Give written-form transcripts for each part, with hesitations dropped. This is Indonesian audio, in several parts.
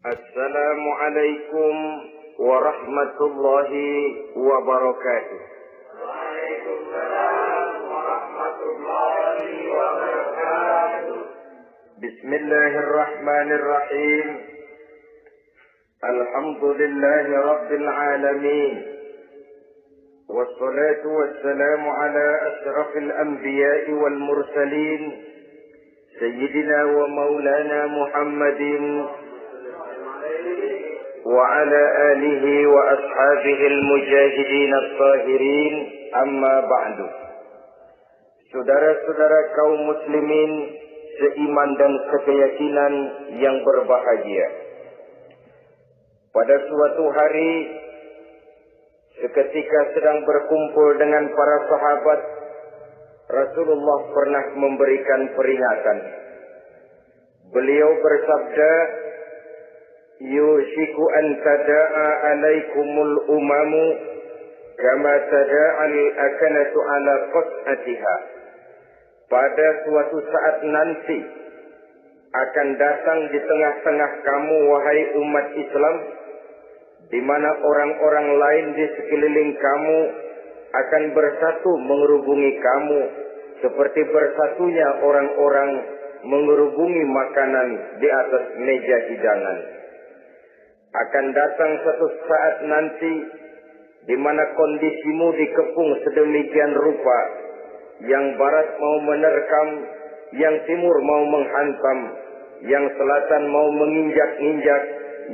Assalamualaikum warahmatullahi wabarakatuh. Waalaikumsalam warahmatullahi wabarakatuh. Bismillahirrahmanirrahim. Alhamdulillahi rabbil alamin. Wassalatu wassalamu ala asyrafil anbiya'i wal mursalin. Sayyidina wa maulana Muhammadin وعلى آله وأصحابه المجاهدين الطاهرين أما بعد. Saudara-saudara kaum muslimin seiman dan sekeyakinan yang berbahagia. Pada suatu hari seketika sedang berkumpul dengan para sahabat, Rasulullah pernah memberikan peringatan. Beliau bersabda, yushiku an tada'a alaikumul umamu kama tada'al akanatu ala qas'atiha. Pada suatu saat nanti akan datang di tengah-tengah kamu wahai umat Islam, di mana orang-orang lain di sekeliling kamu akan bersatu mengerubungi kamu seperti bersatunya orang-orang mengerubungi makanan di atas meja hidangan. Akan datang satu saat nanti di mana kondisimu dikepung sedemikian rupa, yang barat mau menerkam, yang timur mau menghantam, yang selatan mau menginjak-injak,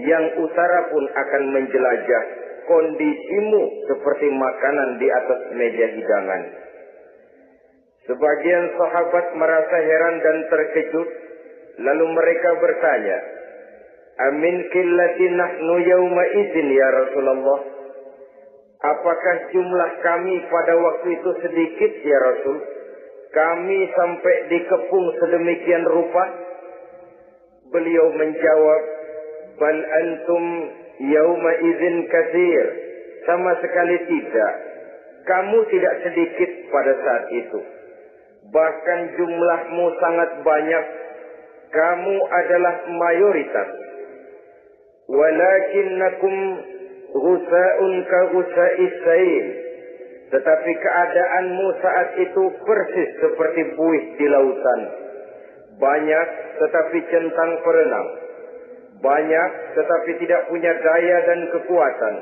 yang utara pun akan menjelajah. Kondisimu seperti makanan di atas meja hidangan. Sebagian sahabat merasa heran dan terkejut, lalu mereka bertanya, amin qillati nahnu yawma idzin ya Rasulullah. Apakah jumlah kami pada waktu itu sedikit ya Rasul? Kami sampai dikepung sedemikian rupa? Beliau menjawab, bal antum yawma idzin katsir. Sama sekali tidak. Kamu tidak sedikit pada saat itu. Bahkan jumlahmu sangat banyak. Kamu adalah mayoritas. Walakinnakum ghusa'un ka ghusa'is sail. Tetapi keadaanmu saat itu persis seperti buih di lautan. Banyak tetapi centang perenang. Banyak tetapi tidak punya daya dan kekuatan.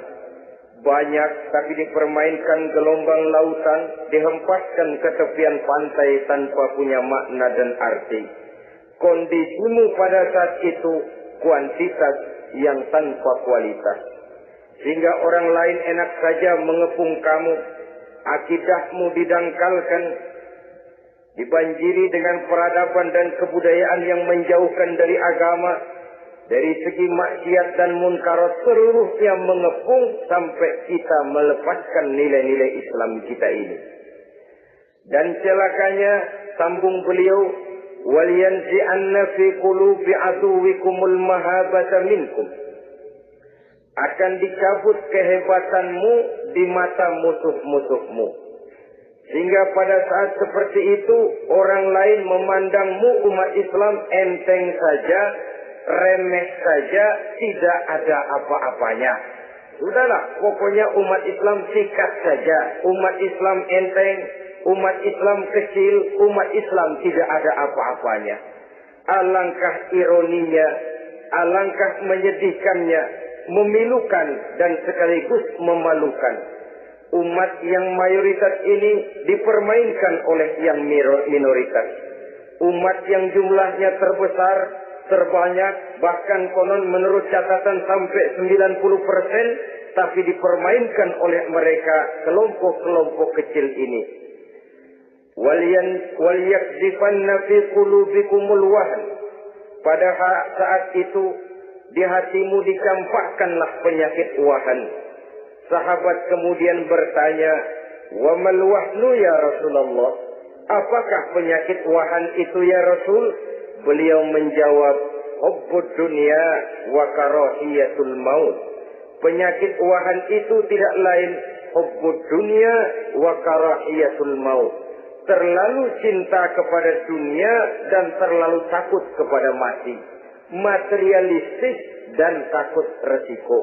Banyak tapi dipermainkan gelombang lautan, dihempaskan ke tepian pantai tanpa punya makna dan arti. Kondisimu pada saat itu kuantitas yang tanpa kualitas, sehingga orang lain enak saja mengepung kamu. Akidahmu didangkalkan, dibanjiri dengan peradaban dan kebudayaan yang menjauhkan dari agama. Dari segi maksiat dan munkarat seluruhnya mengepung sampai kita melepaskan nilai-nilai Islam kita ini. Dan celakanya, sambung beliau, waliyanzi'anna fi qulubi aduwikumul mahabata minkum. Akan dicabut kehebatanmu di mata musuh-musuhmu. Sehingga pada saat seperti itu, orang lain memandangmu umat Islam enteng saja, remeh saja, tidak ada apa-apanya. Sudahlah, pokoknya umat Islam sikat saja. Umat Islam enteng, umat Islam kecil, umat Islam tidak ada apa-apanya. Alangkah ironinya, alangkah menyedihkannya, memilukan dan sekaligus memalukan. Umat yang mayoritas ini dipermainkan oleh yang minoritas. Umat yang jumlahnya terbesar, terbanyak, bahkan konon menurut catatan sampai 90%, tapi dipermainkan oleh mereka kelompok-kelompok kecil ini. Waliyakzifanna fi qulubikumul wahn. Pada saat itu di hatimu dicampakkanlah penyakit wahan. Sahabat kemudian bertanya, wa mal wahnu ya Rasulullah? Apakah penyakit wahan itu ya Rasul? Beliau menjawab, hubbud dunya wa karahiyatul maut. Penyakit wahan itu tidak lain hubbud dunya wa karahiyatul maut. Terlalu cinta kepada dunia dan terlalu takut kepada mati. Materialistis dan takut resiko.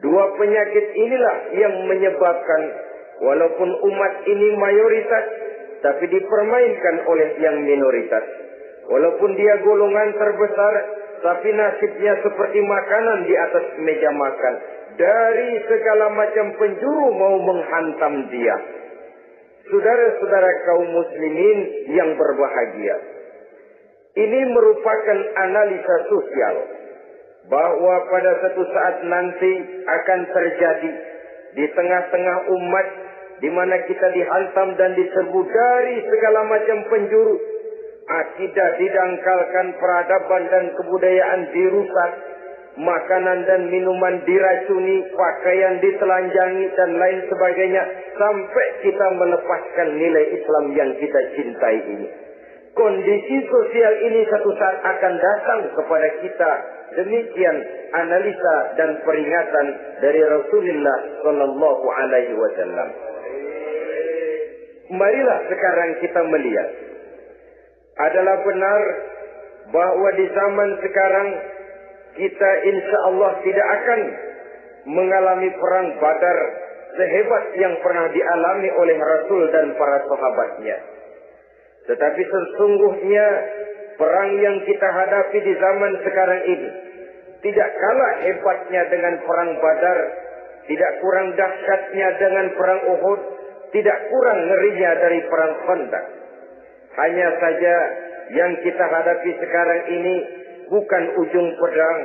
Dua penyakit inilah yang menyebabkan walaupun umat ini mayoritas, tapi dipermainkan oleh yang minoritas. Walaupun dia golongan terbesar, tapi nasibnya seperti makanan di atas meja makan. Dari segala macam penjuru mau menghantam dia. Saudara-saudara kaum muslimin yang berbahagia, ini merupakan analisa sosial bahwa pada satu saat nanti akan terjadi di tengah-tengah umat di mana kita dihantam dan diserbu dari segala macam penjuru. Akidah didangkalkan, peradaban dan kebudayaan dirusak, makanan dan minuman diracuni, pakaian ditelanjangi dan lain sebagainya, sampai kita melepaskan nilai Islam yang kita cintai ini. Kondisi sosial ini satu saat akan datang kepada kita. Demikian analisa dan peringatan dari Rasulullah Sallallahu Alaihi Wasallam. Marilah sekarang kita melihat, adalah benar bahwa di zaman sekarang kita insya Allah tidak akan mengalami perang Badar sehebat yang pernah dialami oleh Rasul dan para sahabatnya. Tetapi sesungguhnya perang yang kita hadapi di zaman sekarang ini tidak kalah hebatnya dengan perang Badar, tidak kurang dahsyatnya dengan perang Uhud, tidak kurang ngerinya dari perang Khandaq. Hanya saja yang kita hadapi sekarang ini bukan ujung pedang,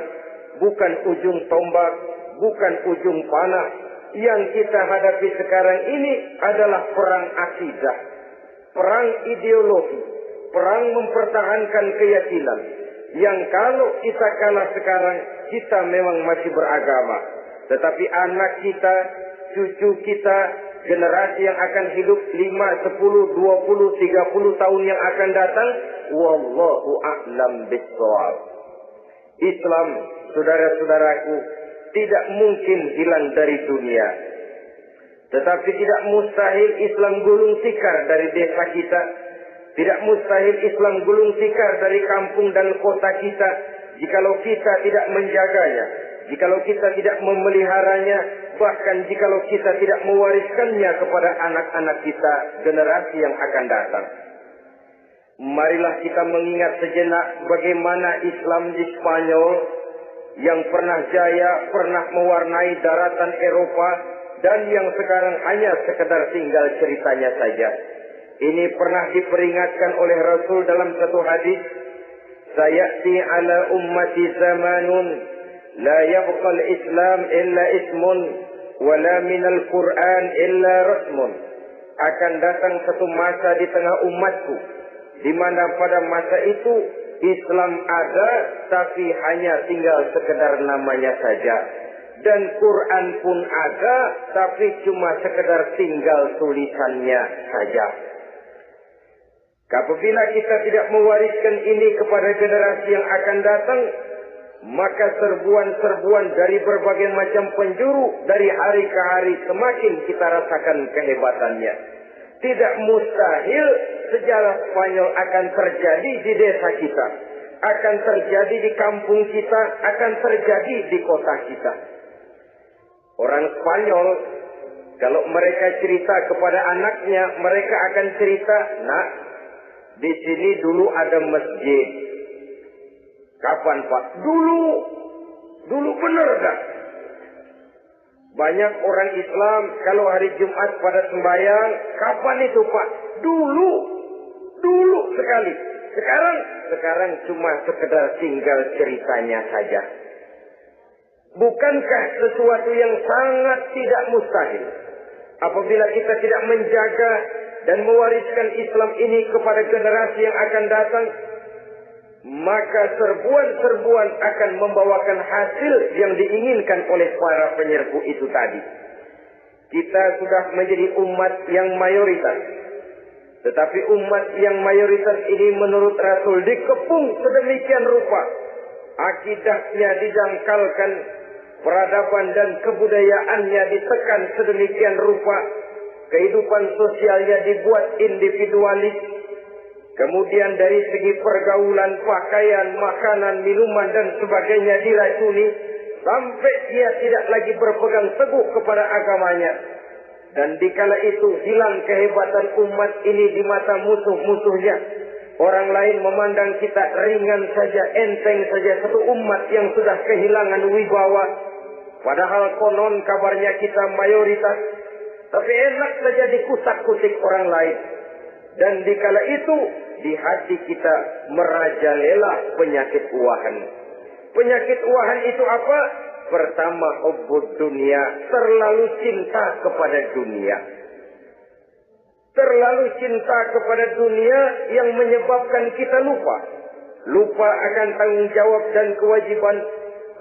bukan ujung tombak, bukan ujung panah. Yang kita hadapi sekarang ini adalah perang akidah, perang ideologi, perang mempertahankan keyakinan. Yang kalau kita kalah sekarang, kita memang masih beragama. Tetapi anak kita, cucu kita, generasi yang akan hidup 5, 10, 20, 30 tahun yang akan datang, wallahu a'lam bishawab. Islam, saudara-saudaraku, tidak mungkin hilang dari dunia. Tetapi tidak mustahil Islam gulung tikar dari desa kita. Tidak mustahil Islam gulung tikar dari kampung dan kota kita, jikalau kita tidak menjaganya, jikalau kita tidak memeliharanya, bahkan jikalau kita tidak mewariskannya kepada anak-anak kita, generasi yang akan datang. Marilah kita mengingat sejenak bagaimana Islam di Spanyol yang pernah jaya, pernah mewarnai daratan Eropa, dan yang sekarang hanya sekedar tinggal ceritanya saja. Ini pernah diperingatkan oleh Rasul dalam satu hadis, sayati ala ummati zamanun la yabqal Islam illa ismun wala minal Quran illa rasmun. Akan datang satu masa di tengah umatku di mana pada masa itu Islam ada tapi hanya tinggal sekedar namanya saja, dan Quran pun ada tapi cuma sekedar tinggal tulisannya saja. Apabila kita tidak mewariskan ini kepada generasi yang akan datang, maka serbuan-serbuan dari berbagai macam penjuru dari hari ke hari semakin kita rasakan kehebatannya. Tidak mustahil sejarah Spanyol akan terjadi di desa kita, akan terjadi di kampung kita, akan terjadi di kota kita. Orang Spanyol, kalau mereka cerita kepada anaknya, mereka akan cerita, nak, di sini dulu ada masjid. Kapan, Pak? Dulu benar dah. Banyak orang Islam kalau hari Jumat pada sembahyang, kapan itu, Pak? Dulu sekali. Sekarang cuma sekedar tinggal ceritanya saja. Bukankah sesuatu yang sangat tidak mustahil apabila kita tidak menjaga dan mewariskan Islam ini kepada generasi yang akan datang, maka serbuan-serbuan akan membawakan hasil yang diinginkan oleh para penyerbu itu tadi. Kita sudah menjadi umat yang mayoritas, tetapi umat yang mayoritas ini menurut Rasul dikepung sedemikian rupa, akidahnya didangkalkan, peradaban dan kebudayaannya ditekan sedemikian rupa, kehidupan sosialnya dibuat individualis, Kemudian dari segi pergaulan, pakaian, makanan, minuman dan sebagainya diracuni sampai dia tidak lagi berpegang teguh kepada agamanya. Dan dikala itu hilang kehebatan umat ini di mata musuh-musuhnya. Orang lain memandang kita ringan saja, enteng saja, satu umat yang sudah kehilangan wibawa. Padahal konon kabarnya kita mayoritas, tapi enak saja dikutak-kutik orang lain. Dan dikala itu di hati kita merajalela penyakit uahan. Penyakit uahan itu apa? Pertama, hubbud dunia, terlalu cinta kepada dunia. Terlalu cinta kepada dunia yang menyebabkan kita lupa. Lupa akan tanggung jawab dan kewajiban.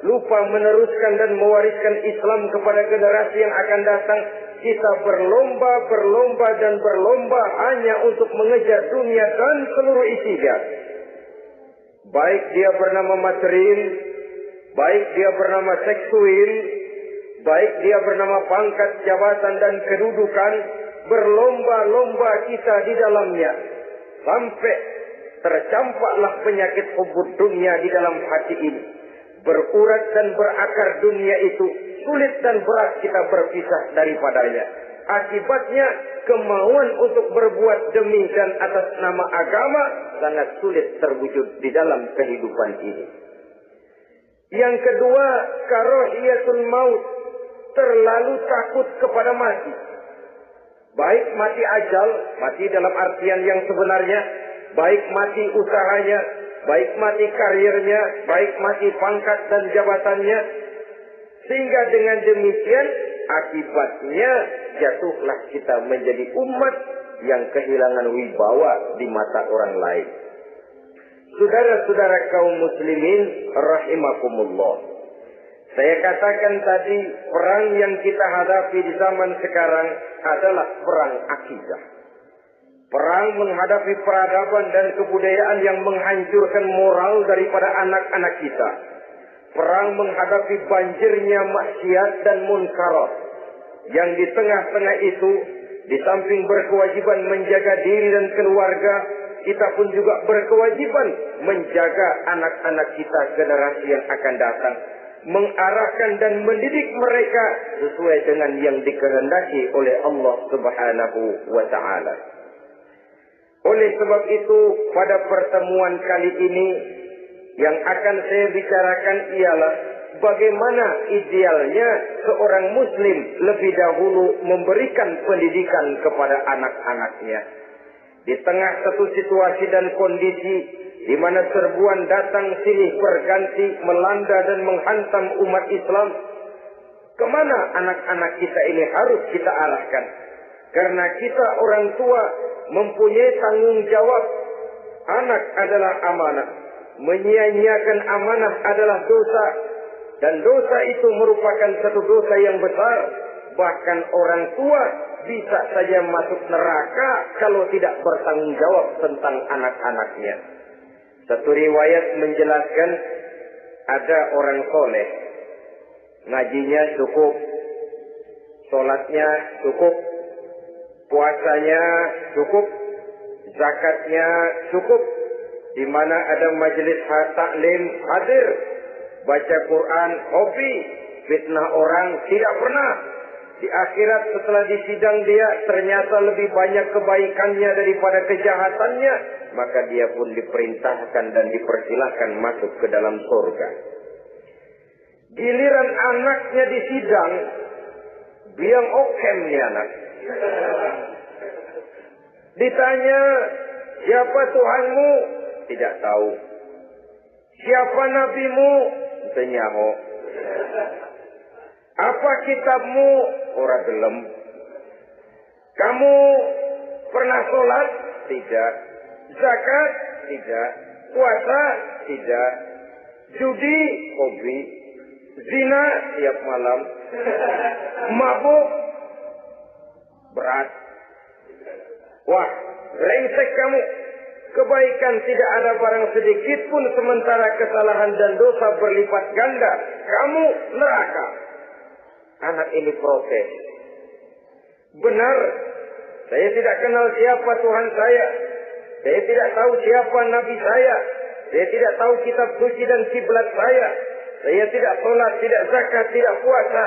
Lupa meneruskan dan mewariskan Islam kepada generasi yang akan datang. Kita berlomba hanya untuk mengejar dunia dan seluruh isinya. Baik dia bernama material, baik dia bernama seksual, baik dia bernama pangkat, jabatan dan kedudukan, berlomba-lomba kita di dalamnya. Sampai tercampaklah penyakit hubbud dunia di dalam hati ini. Berurat dan berakar dunia itu, sulit dan berat kita berpisah daripadanya. Akibatnya kemauan untuk berbuat demi dan atas nama agama sangat sulit terwujud di dalam kehidupan ini. Yang kedua, karahiyatul maut, terlalu takut kepada mati. Baik mati ajal, mati dalam artian yang sebenarnya, baik mati usahanya, baik mati karirnya, baik mati pangkat dan jabatannya. Sehingga dengan demikian akibatnya jatuhlah kita menjadi umat yang kehilangan wibawa di mata orang lain. Saudara-saudara kaum muslimin rahimakumullah. Saya katakan tadi, perang yang kita hadapi di zaman sekarang adalah perang akidah. Perang menghadapi peradaban dan kebudayaan yang menghancurkan moral daripada anak-anak kita. Perang menghadapi banjirnya maksiat dan munkarat. Yang di tengah-tengah itu, di samping berkewajiban menjaga diri dan keluarga, kita pun juga berkewajiban menjaga anak-anak kita generasi yang akan datang. Mengarahkan dan mendidik mereka sesuai dengan yang dikehendaki oleh Allah Subhanahu wa ta'ala. Oleh sebab itu, pada pertemuan kali ini yang akan saya bicarakan ialah bagaimana idealnya seorang muslim lebih dahulu memberikan pendidikan kepada anak-anaknya. Di tengah satu situasi dan kondisi di mana serbuan datang silih berganti melanda dan menghantam umat Islam, kemana anak-anak kita ini harus kita arahkan? Karena kita orang tua mempunyai tanggung jawab. Anak adalah amanah. Menyia-nyiakan amanah adalah dosa. Dan dosa itu merupakan satu dosa yang besar. Bahkan orang tua bisa saja masuk neraka kalau tidak bertanggung jawab tentang anak-anaknya. Satu riwayat menjelaskan ada orang soleh. Ngajinya cukup. Sholatnya cukup. Puasanya cukup. Zakatnya cukup. Di mana ada majelis taklim hadir. Baca Quran, hobi. Fitnah orang tidak pernah. Di akhirat setelah disidang dia ternyata lebih banyak kebaikannya daripada kejahatannya. Maka dia pun diperintahkan dan dipersilahkan masuk ke dalam surga. Giliran anaknya disidang, biang okem nih anak. Ditanya, siapa Tuhanmu? Tidak tahu. Siapa nabimu? Tenyaho. Apa kitabmu? Ora gelem. Kamu pernah sholat? Tidak. Zakat? Tidak. Puasa? Tidak. Judi? Hobi. Zina? Tiap malam. Mabuk? Berat. Wah, rengsek kamu. Kebaikan tidak ada barang sedikit pun, sementara kesalahan dan dosa berlipat ganda. Kamu neraka. Anak ini protes. Benar, saya tidak kenal siapa Tuhan saya. Saya tidak tahu siapa Nabi saya. Saya tidak tahu kitab suci dan kiblat saya. Saya tidak sholat, tidak zakat, tidak puasa.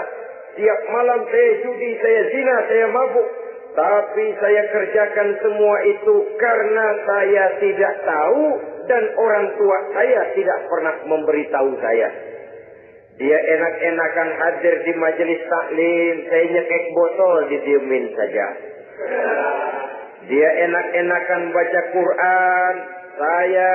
Tiap malam saya judi, saya zina, saya mabuk. Tapi saya kerjakan semua itu karena saya tidak tahu dan orang tua saya tidak pernah memberitahu saya. Dia enak-enakan hadir di majelis taklim, saya nyekek botol, didiemin saja. Dia enak-enakan baca Quran, saya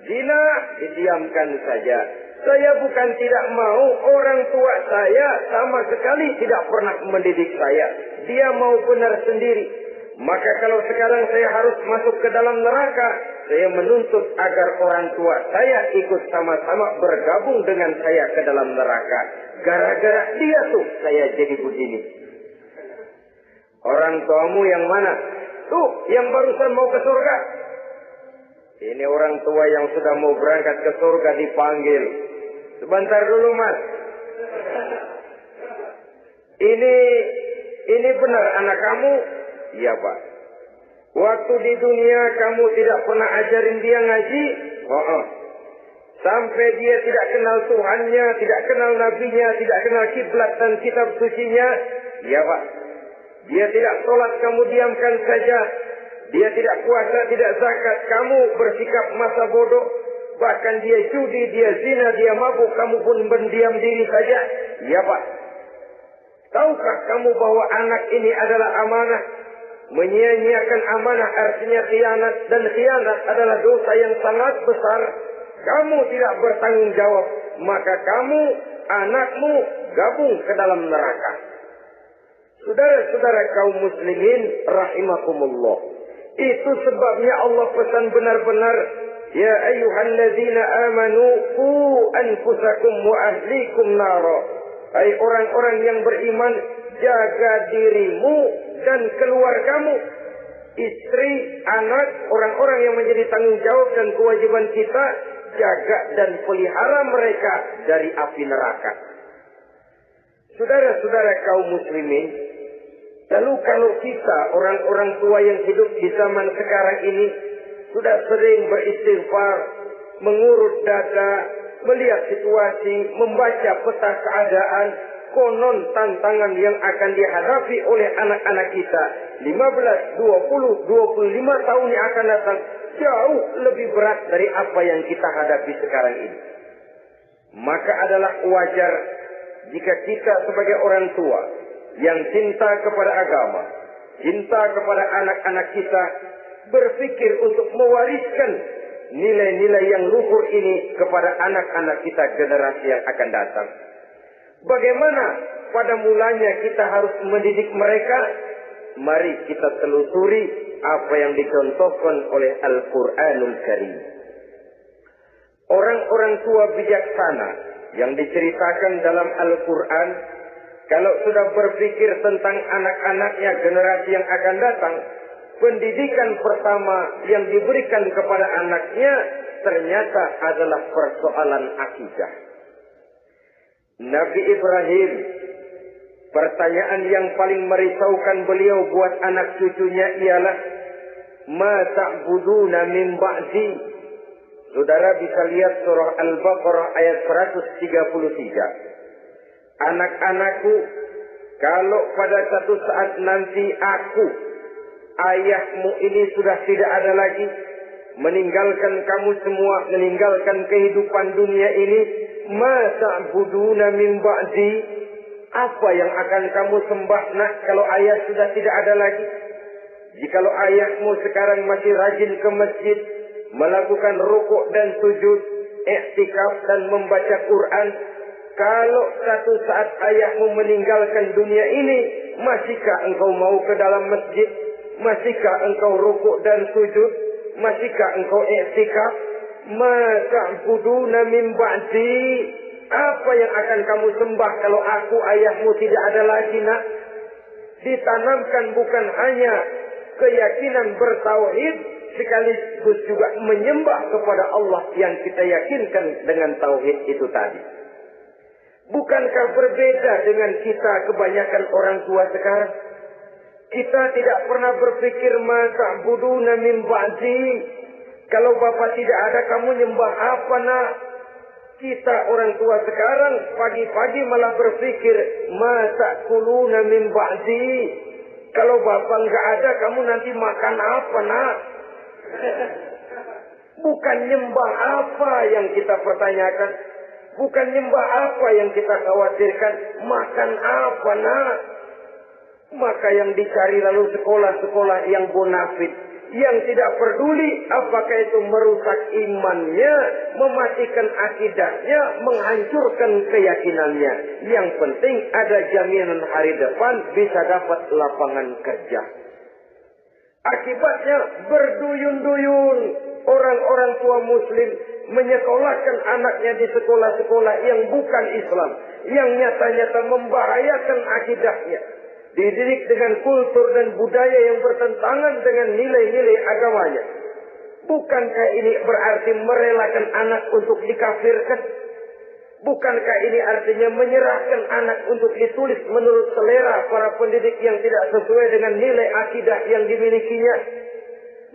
zina, didiamkan saja. Saya bukan tidak mau, orang tua saya sama sekali tidak pernah mendidik saya. Dia mau benar sendiri. Maka kalau sekarang saya harus masuk ke dalam neraka, saya menuntut agar orang tua saya ikut sama-sama bergabung dengan saya ke dalam neraka. Gara-gara dia tuh saya jadi begini. Orang tuamu yang mana? Tuh, yang barusan mau ke surga. Ini orang tua yang sudah mau berangkat ke surga dipanggil. Sebentar dulu, Mas. Ini benar anak kamu? Iya, Pak. Waktu di dunia kamu tidak pernah ajarin dia ngaji? Sampai dia tidak kenal Tuhannya, tidak kenal nabinya, tidak kenal kiblat dan kitab sucinya? Iya, Pak. Dia tidak sholat, kamu diamkan saja. Dia tidak puasa, tidak zakat, kamu bersikap masa bodoh. Bahkan dia judi, dia zina, dia mabuk, kamu pun berdiam diri saja. Iya, Pak. Tahukah kamu bahwa anak ini adalah amanah? Menyia-nyiakan amanah artinya khianat, dan khianat adalah dosa yang sangat besar. Kamu tidak bertanggung jawab, maka kamu, anakmu gabung ke dalam neraka. Saudara-saudara kaum muslimin rahimakumullah. Itu sebabnya Allah pesan benar-benar, ya ayyuhalladzina amanu qu anfusakum wa ahlikum nara. Hai orang-orang yang beriman, jaga dirimu dan keluargamu, istri, anak, orang-orang yang menjadi tanggung jawab dan kewajiban kita, jaga dan pelihara mereka dari api neraka. Saudara-saudara kaum muslimin, lalu kalau kita orang-orang tua yang hidup di zaman sekarang ini sudah sering beristighfar, mengurut dada, melihat situasi, membaca peta keadaan, konon tantangan yang akan dihadapi oleh anak-anak kita 15, 20, 25 tahun yang akan datang jauh lebih berat dari apa yang kita hadapi sekarang ini. Maka adalah wajar jika kita sebagai orang tua yang cinta kepada agama, cinta kepada anak-anak kita, berpikir untuk mewariskan nilai-nilai yang luhur ini kepada anak-anak kita generasi yang akan datang. Bagaimana pada mulanya kita harus mendidik mereka? Mari kita telusuri apa yang dicontohkan oleh Al-Quranul Karim. Orang-orang tua bijaksana yang diceritakan dalam Al-Quran, kalau sudah berpikir tentang anak-anaknya generasi yang akan datang, pendidikan pertama yang diberikan kepada anaknya ternyata adalah persoalan akidah. Nabi Ibrahim, pertanyaan yang paling merisaukan beliau buat anak cucunya ialah, ma ta'buduna min ba'di. Saudara bisa lihat surah Al-Baqarah ayat 133. Anak-anakku, kalau pada satu saat nanti aku, ayahmu ini sudah tidak ada lagi, meninggalkan kamu semua, meninggalkan kehidupan dunia ini, ma ta'buduna min ba'di, apa yang akan kamu sembah nak kalau ayah sudah tidak ada lagi? Jikalau ayahmu sekarang masih rajin ke masjid, melakukan rukuk dan sujud, i'tikaf dan membaca Quran, kalau satu saat ayahmu meninggalkan dunia ini, masihkah engkau mau ke dalam masjid? Masihkah engkau rukuk dan sujud? Masihkah engkau i'tikaf? Ma ta'buduna min ba'di, apa yang akan kamu sembah kalau aku ayahmu tidak ada lagi nak? Ditanamkan bukan hanya keyakinan bertauhid, sekaligus juga menyembah kepada Allah yang kita yakinkan dengan tauhid itu tadi. Bukankah berbeda dengan kita kebanyakan orang tua sekarang? Kita tidak pernah berpikir masa buduna min ba'di. Kalau bapak tidak ada, kamu nyembah apa nak? Kita orang tua sekarang pagi-pagi malah berpikir masa kuluna min ba'di. Kalau bapak nggak ada, kamu nanti makan apa nak? Bukan nyembah apa yang kita pertanyakan. Bukan nyembah apa yang kita khawatirkan. Makan apa nak? Maka yang dicari lalu sekolah-sekolah yang bonafit. Yang tidak peduli apakah itu merusak imannya, mematikan akidahnya, menghancurkan keyakinannya. Yang penting ada jaminan hari depan bisa dapat lapangan kerja. Akibatnya berduyun-duyun orang-orang tua muslim menyekolahkan anaknya di sekolah-sekolah yang bukan Islam, yang nyata-nyata membahayakan akidahnya. Dididik dengan kultur dan budaya yang bertentangan dengan nilai-nilai agamanya. Bukankah ini berarti merelakan anak untuk dikafirkan? Bukankah ini artinya menyerahkan anak untuk ditulis menurut selera para pendidik yang tidak sesuai dengan nilai akidah yang dimilikinya?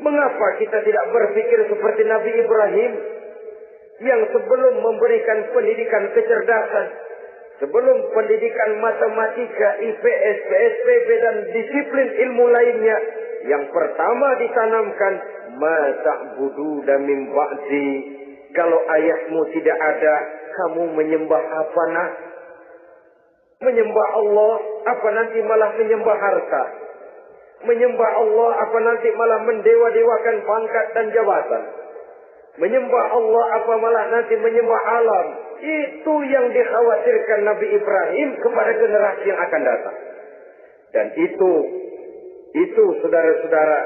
Mengapa kita tidak berpikir seperti Nabi Ibrahim yang sebelum memberikan pendidikan kecerdasan, sebelum pendidikan matematika, IPS, PSPB dan disiplin ilmu lainnya, yang pertama ditanamkan ma ta'budu min ba'di. Kalau ayahmu tidak ada, kamu menyembah apa nak? Menyembah Allah, apa nanti malah menyembah harta? Menyembah Allah, apa nanti malah mendewa-dewakan pangkat dan jabatan? Menyembah Allah, apa malah nanti menyembah alam? Itu yang dikhawatirkan Nabi Ibrahim kepada generasi yang akan datang. Dan itu saudara-saudara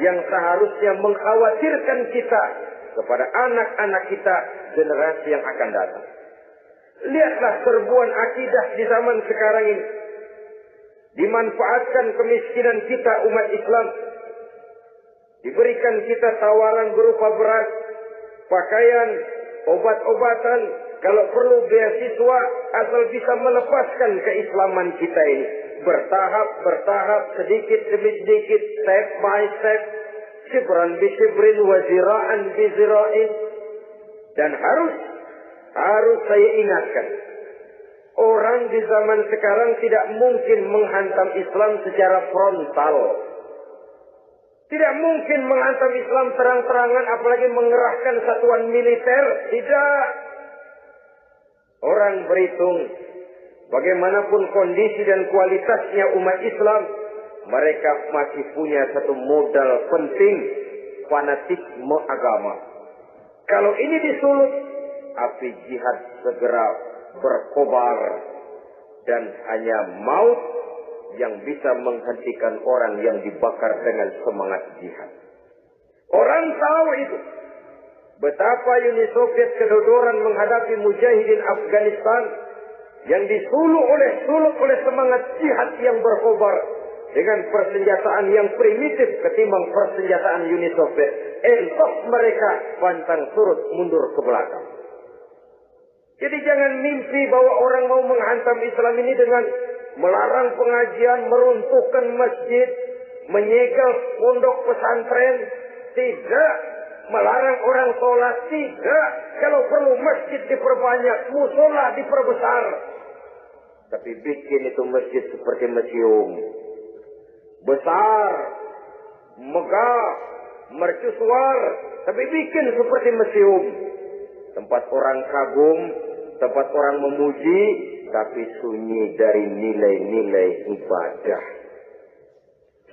yang seharusnya mengkhawatirkan kita kepada anak-anak kita generasi yang akan datang. Lihatlah serbuan akidah di zaman sekarang ini. Dimanfaatkan kemiskinan kita umat Islam. Diberikan kita tawaran berupa beras, pakaian, obat-obatan, kalau perlu beasiswa, asal bisa melepaskan keislaman kita ini. Bertahap, sedikit demi sedikit, step by step, shibran bi shibrin wa zira'an bi zira'in. Dan harus saya ingatkan, orang di zaman sekarang tidak mungkin menghantam Islam secara frontal. Tidak mungkin menghantam Islam terang-terangan, apalagi mengerahkan satuan militer. Tidak. Orang berhitung bagaimanapun kondisi dan kualitasnya umat Islam, mereka masih punya satu modal penting, fanatisme agama. Kalau ini disulut, api jihad segera berkobar dan hanya maut yang bisa menghentikan orang yang dibakar dengan semangat jihad. Orang tahu itu. Betapa Uni Soviet kedodoran menghadapi mujahidin Afghanistan yang disulut oleh semangat jihad yang berkobar dengan persenjataan yang primitif ketimbang persenjataan Uni Soviet. Entos mereka pantang surut mundur ke belakang. Jadi jangan mimpi bahwa orang mau menghantam Islam ini dengan melarang pengajian, meruntuhkan masjid, menyegel pondok pesantren. Tidak. Melarang orang sholat. Tidak. Kalau perlu masjid diperbanyak, musola diperbesar. Tapi bikin itu masjid seperti museum. Besar, megah, mercusuar. Tapi bikin seperti museum. Tempat orang kagum, tempat orang memuji, tapi sunyi dari nilai-nilai ibadah.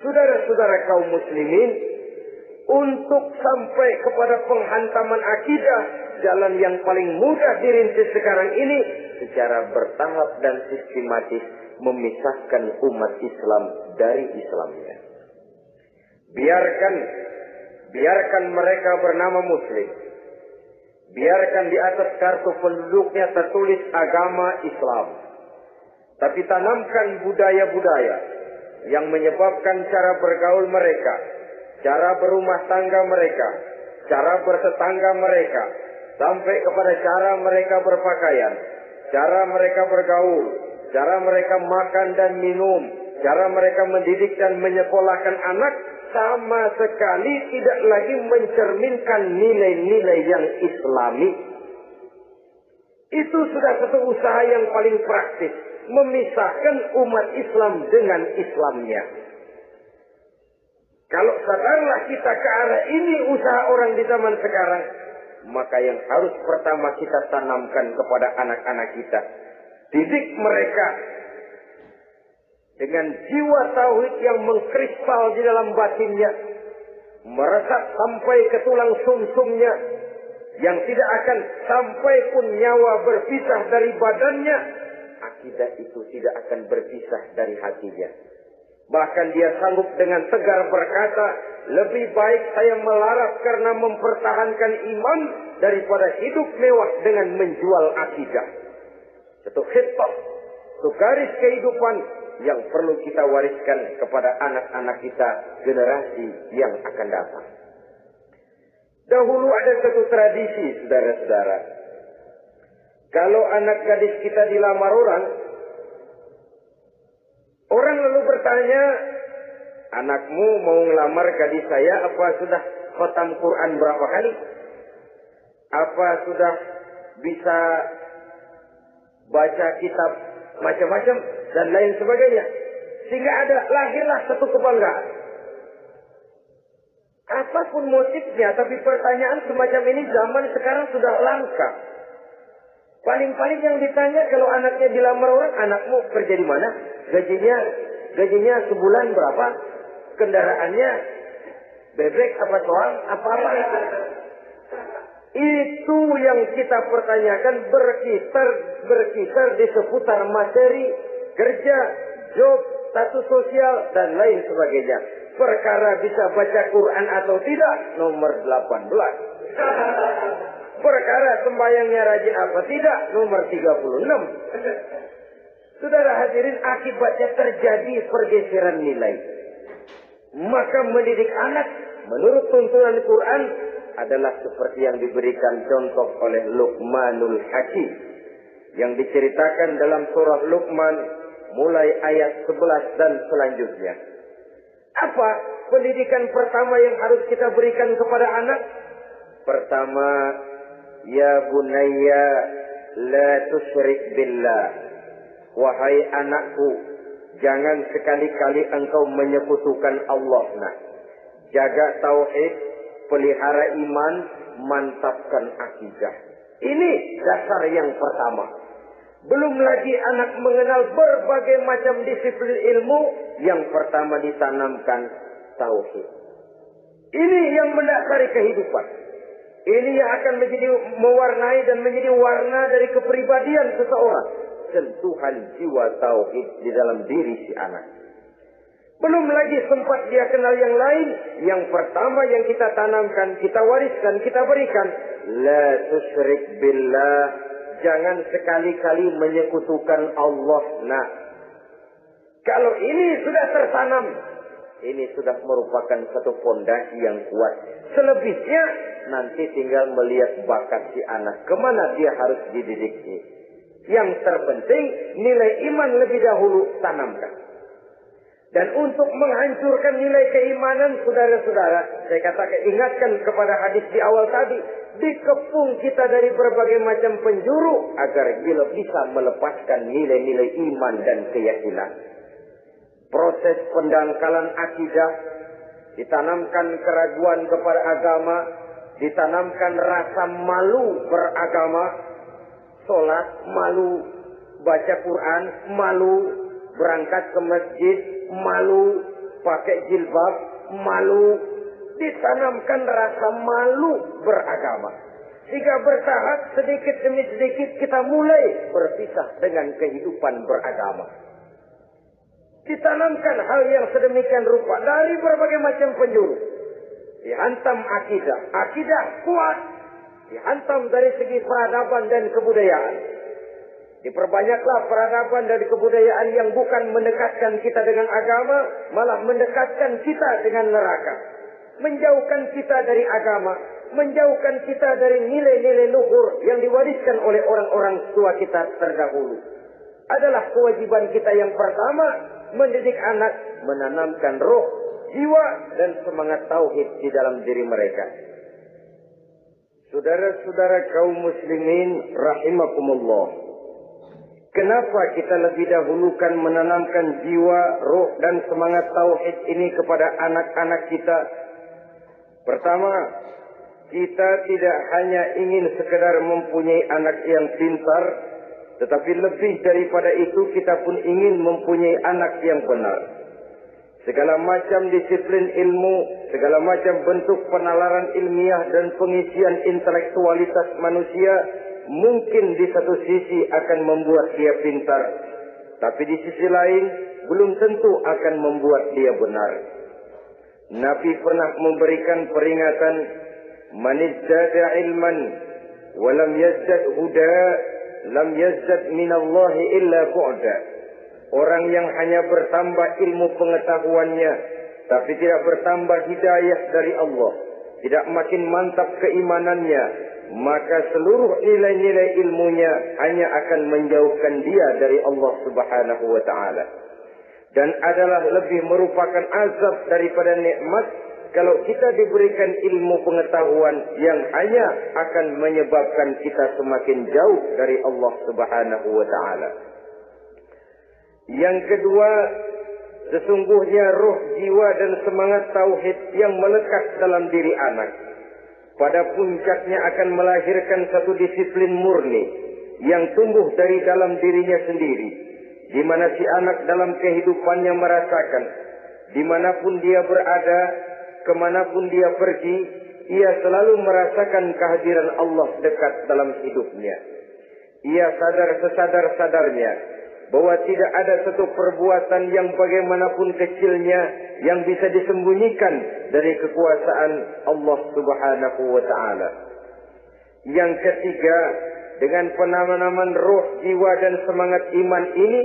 Saudara-saudara kaum muslimin, untuk sampai kepada penghantaman akidah, jalan yang paling mudah dirintis sekarang ini secara bertahap dan sistematis memisahkan umat Islam dari Islamnya. Biarkan mereka bernama Muslim. Biarkan di atas kartu penduduknya tertulis agama Islam. Tapi tanamkan budaya-budaya yang menyebabkan cara bergaul mereka, cara berumah tangga mereka, cara bertetangga mereka, sampai kepada cara mereka berpakaian, cara mereka bergaul, cara mereka makan dan minum, cara mereka mendidik dan menyekolahkan anak sama sekali tidak lagi mencerminkan nilai-nilai yang Islami. Itu sudah satu usaha yang paling praktis, memisahkan umat Islam dengan Islamnya. Kalau sadarlah kita ke arah ini usaha orang di zaman sekarang, maka yang harus pertama kita tanamkan kepada anak-anak kita, didik mereka dengan jiwa tauhid yang mengkristal di dalam batinnya, meresap sampai ke tulang sumsumnya, yang tidak akan sampai pun nyawa berpisah dari badannya, akidah itu tidak akan berpisah dari hatinya. Bahkan dia sanggup dengan tegar berkata, lebih baik saya melarat karena mempertahankan iman daripada hidup mewah dengan menjual akidah. Satu khitbah, satu garis kehidupan yang perlu kita wariskan kepada anak-anak kita, generasi yang akan datang. Dahulu ada satu tradisi, saudara-saudara. Kalau anak gadis kita dilamar orang lalu bertanya, anakmu mau ngelamar gadis saya, apa sudah khatam Quran berapa kali? Apa sudah bisa baca kitab macam-macam dan lain sebagainya? Sehingga lahirlah satu kebanggaan. Apapun motifnya, tapi pertanyaan semacam ini zaman sekarang sudah langka. Paling-paling yang ditanya kalau anaknya dilamar orang, anakmu kerja di mana? Gajinya sebulan berapa? Kendaraannya bebek apa soal? Apa-apa? Itu yang kita pertanyakan, berkisar di seputar materi, kerja, job, status sosial, dan lain sebagainya. Perkara bisa baca Quran atau tidak, nomor 18. Perkara sembahyangnya rajin apa tidak, nomor 36. Saudara hadirin, akibatnya terjadi pergeseran nilai. Maka mendidik anak menurut tuntunan Quran adalah seperti yang diberikan contoh oleh Luqmanul Hakim, yang diceritakan dalam surah Luqman mulai ayat 11 dan selanjutnya. Apa pendidikan pertama yang harus kita berikan kepada anak? Pertama, ya bunayya la tusyrik billah. Wahai anakku, jangan sekali-kali engkau menyekutukan Allah. Nah, jaga tauhid, pelihara iman, mantapkan akidah. Ini dasar yang pertama. Belum lagi anak mengenal berbagai macam disiplin ilmu, yang pertama ditanamkan tauhid. Ini yang mendasari kehidupan. Ini yang akan menjadi mewarnai dan menjadi warna dari kepribadian seseorang. Sentuhan jiwa tauhid di dalam diri si anak. Belum lagi sempat dia kenal yang lain. Yang pertama yang kita tanamkan, kita wariskan, kita berikan, la tusyrik billah. Jangan sekali-kali menyekutukan Allah. Nah, kalau ini sudah tertanam, ini sudah merupakan satu fondasi yang kuat. Selebihnya nanti tinggal melihat bakat si anak, kemana dia harus dididiknya. Yang terpenting nilai iman lebih dahulu tanamkan. Dan untuk menghancurkan nilai keimanan, saudara-saudara, saya katakan, ingatkan kepada hadis di awal tadi, dikepung kita dari berbagai macam penjuru agar bila bisa melepaskan nilai-nilai iman dan keyakinan. Proses pendangkalan akidah, ditanamkan keraguan kepada agama, ditanamkan rasa malu beragama, sholat malu, baca Quran malu, berangkat ke masjid malu, pakai jilbab malu, ditanamkan rasa malu beragama. Jika bertahap sedikit demi sedikit kita mulai berpisah dengan kehidupan beragama. Ditanamkan hal yang sedemikian rupa dari berbagai macam penjuru. Dihantam akidah, akidah kuat. Dihantam dari segi peradaban dan kebudayaan. Diperbanyaklah peradaban dan kebudayaan yang bukan mendekatkan kita dengan agama, malah mendekatkan kita dengan neraka. Menjauhkan kita dari agama, menjauhkan kita dari nilai-nilai luhur yang diwariskan oleh orang-orang tua kita terdahulu. Adalah kewajiban kita yang pertama, mendidik anak, menanamkan roh, jiwa, dan semangat tauhid di dalam diri mereka. Saudara-saudara kaum muslimin rahimakumullah. Kenapa kita lebih dahulukan menanamkan jiwa, roh, dan semangat tauhid ini kepada anak-anak kita? Pertama, kita tidak hanya ingin sekedar mempunyai anak yang pintar, tetapi lebih daripada itu kita pun ingin mempunyai anak yang benar. Segala macam disiplin ilmu, segala macam bentuk penalaran ilmiah dan pengisian intelektualitas manusia mungkin di satu sisi akan membuat dia pintar, tapi di sisi lain belum tentu akan membuat dia benar. Nabi pernah memberikan peringatan, "Man izdada ilman wa lam yazdad huda, lam yazdad minallahi illa bu'da." Orang yang hanya bertambah ilmu pengetahuannya, tapi tidak bertambah hidayah dari Allah, tidak makin mantap keimanannya, maka seluruh nilai-nilai ilmunya hanya akan menjauhkan dia dari Allah Subhanahu wa ta'ala. Dan adalah lebih merupakan azab daripada nikmat kalau kita diberikan ilmu pengetahuan yang hanya akan menyebabkan kita semakin jauh dari Allah Subhanahu wa ta'ala. Yang kedua, sesungguhnya roh, jiwa, dan semangat tauhid yang melekat dalam diri anak pada puncaknya akan melahirkan satu disiplin murni yang tumbuh dari dalam dirinya sendiri, di mana si anak dalam kehidupannya merasakan dimanapun dia berada, kemanapun dia pergi, ia selalu merasakan kehadiran Allah dekat dalam hidupnya. Ia sadar sesadar-sadarnya bahwa tidak ada satu perbuatan yang bagaimanapun kecilnya yang bisa disembunyikan dari kekuasaan Allah Subhanahu wa ta'ala. Yang ketiga, dengan penanaman roh, jiwa, dan semangat iman ini,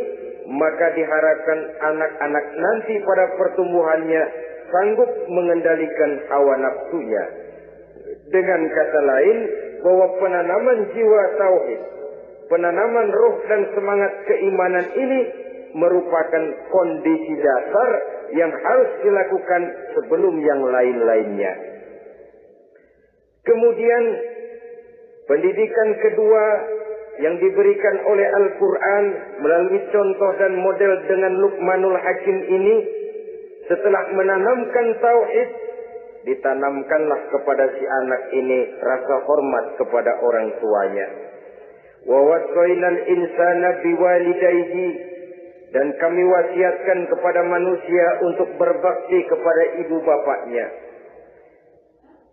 maka diharapkan anak-anak nanti pada pertumbuhannya sanggup mengendalikan hawa nafsunya. Dengan kata lain, bahwa penanaman jiwa tauhid, penanaman roh dan semangat keimanan ini merupakan kondisi dasar yang harus dilakukan sebelum yang lain-lainnya. Kemudian pendidikan kedua yang diberikan oleh Al-Quran melalui contoh dan model dengan Luqmanul Hakim ini, setelah menanamkan tauhid, ditanamkanlah kepada si anak ini rasa hormat kepada orang tuanya. Wa wasainal insana biwalidayhi, dan kami wasiatkan kepada manusia untuk berbakti kepada ibu bapaknya.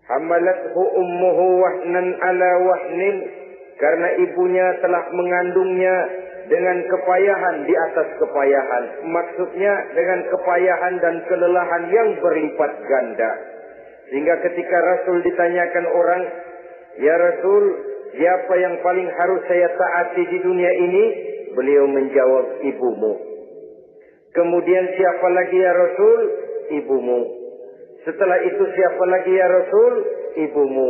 Hamalathu ummuhu wahnan ala wahnin, karena ibunya telah mengandungnya dengan kepayahan di atas kepayahan. Maksudnya dengan kepayahan dan kelelahan yang berlipat ganda. Sehingga ketika Rasul ditanyakan orang, "Ya Rasul, siapa yang paling harus saya taati di dunia ini?" Beliau menjawab, "Ibumu." Kemudian, "Siapa lagi ya Rasul?" "Ibumu." Setelah itu, "Siapa lagi ya Rasul?" "Ibumu."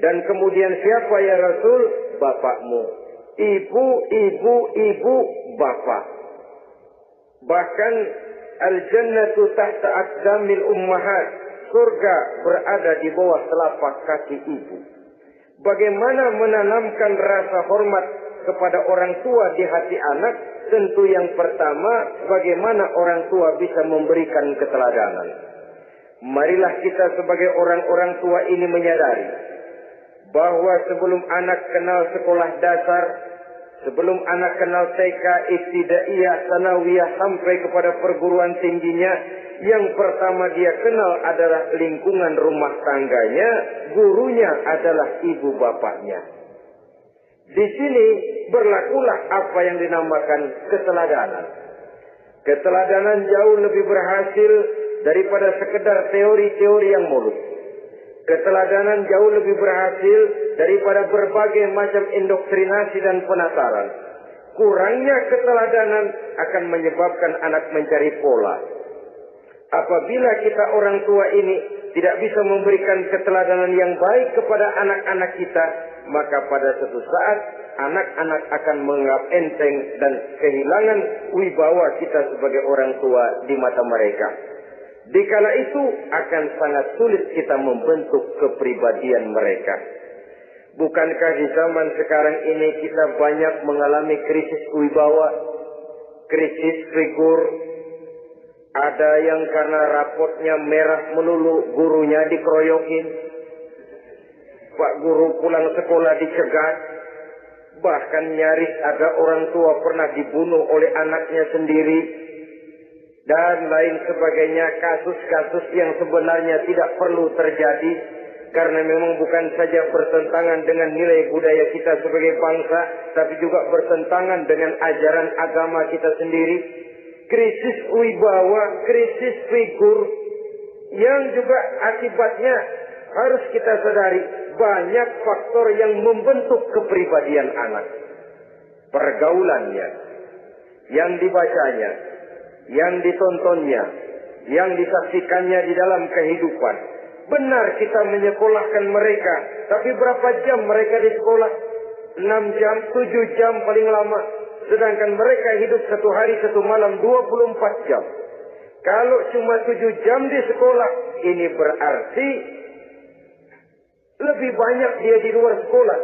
Dan kemudian, "Siapa ya Rasul?" "Bapakmu." Ibu, ibu, ibu, bapak. Bahkan al-jannatu tahta aqdamil ummahat, surga berada di bawah telapak kaki ibu. Bagaimana menanamkan rasa hormat kepada orang tua di hati anak? Tentu yang pertama, bagaimana orang tua bisa memberikan keteladanan. Marilah kita sebagai orang-orang tua ini menyadari bahwa sebelum anak kenal sekolah dasar, sebelum anak kenal TK, ibtidaiyah, sanawiyah, sampai kepada perguruan tingginya, yang pertama dia kenal adalah lingkungan rumah tangganya, gurunya adalah ibu bapaknya. Di sini berlakulah apa yang dinamakan keteladanan. Keteladanan jauh lebih berhasil daripada sekedar teori-teori yang mulus. Keteladanan jauh lebih berhasil daripada berbagai macam indoktrinasi dan penataran. Kurangnya keteladanan akan menyebabkan anak mencari pola. Apabila kita orang tua ini tidak bisa memberikan keteladanan yang baik kepada anak-anak kita, maka pada suatu saat anak-anak akan menganggap enteng dan kehilangan wibawa kita sebagai orang tua di mata mereka. Dikala itu akan sangat sulit kita membentuk kepribadian mereka. Bukankah di zaman sekarang ini kita banyak mengalami krisis wibawa, krisis figur? Ada yang karena rapotnya merah melulu, gurunya dikeroyokin. Pak guru pulang sekolah dicegat. Bahkan nyaris ada orang tua pernah dibunuh oleh anaknya sendiri. Dan lain sebagainya, kasus-kasus yang sebenarnya tidak perlu terjadi. Karena memang bukan saja bertentangan dengan nilai budaya kita sebagai bangsa, tapi juga bertentangan dengan ajaran agama kita sendiri. Krisis wibawa, krisis figur, yang juga akibatnya harus kita sadari banyak faktor yang membentuk kepribadian anak. Pergaulannya, yang dibacanya, yang ditontonnya, yang disaksikannya di dalam kehidupan. Benar kita menyekolahkan mereka, tapi berapa jam mereka di sekolah? 6 jam, 7 jam paling lama. Sedangkan mereka hidup satu hari satu malam 24 jam. Kalau cuma 7 jam di sekolah, ini berarti lebih banyak dia di luar sekolah.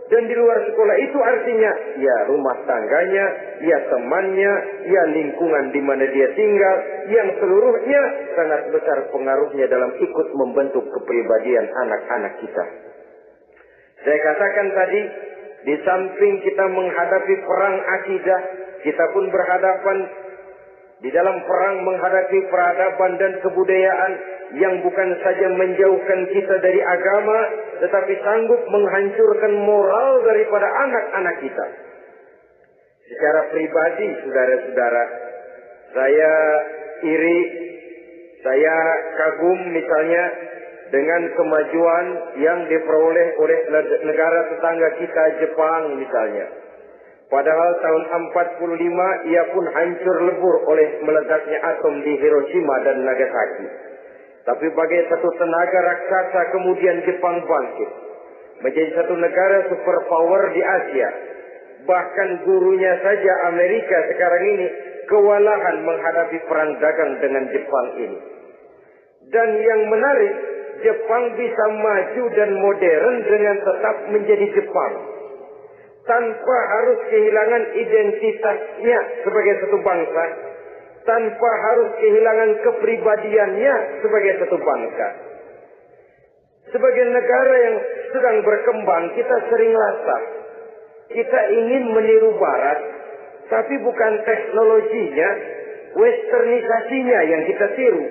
Dan di luar sekolah itu artinya ya rumah tangganya, ya temannya, ya lingkungan di mana dia tinggal, yang seluruhnya sangat besar pengaruhnya dalam ikut membentuk kepribadian anak-anak kita. Saya katakan tadi, di samping kita menghadapi perang akidah, kita pun berhadapan di dalam perang menghadapi peradaban dan kebudayaan yang bukan saja menjauhkan kita dari agama, tetapi sanggup menghancurkan moral daripada anak-anak kita. Secara pribadi, saudara-saudara, saya iri, saya kagum misalnya dengan kemajuan yang diperoleh oleh negara tetangga kita, Jepang misalnya. Padahal tahun 45 ia pun hancur lebur oleh meledaknya atom di Hiroshima dan Nagasaki. Tapi bagai satu tenaga raksasa kemudian Jepang bangkit. Menjadi satu negara superpower di Asia. Bahkan gurunya saja Amerika sekarang ini kewalahan menghadapi perang dagang dengan Jepang ini. Dan yang menarik, Jepang bisa maju dan modern dengan tetap menjadi Jepang. Tanpa harus kehilangan identitasnya sebagai satu bangsa. Tanpa harus kehilangan kepribadiannya sebagai satu bangsa. Sebagai negara yang sedang berkembang, kita sering rasa kita ingin meniru Barat, tapi bukan teknologinya, westernisasinya yang kita tiru.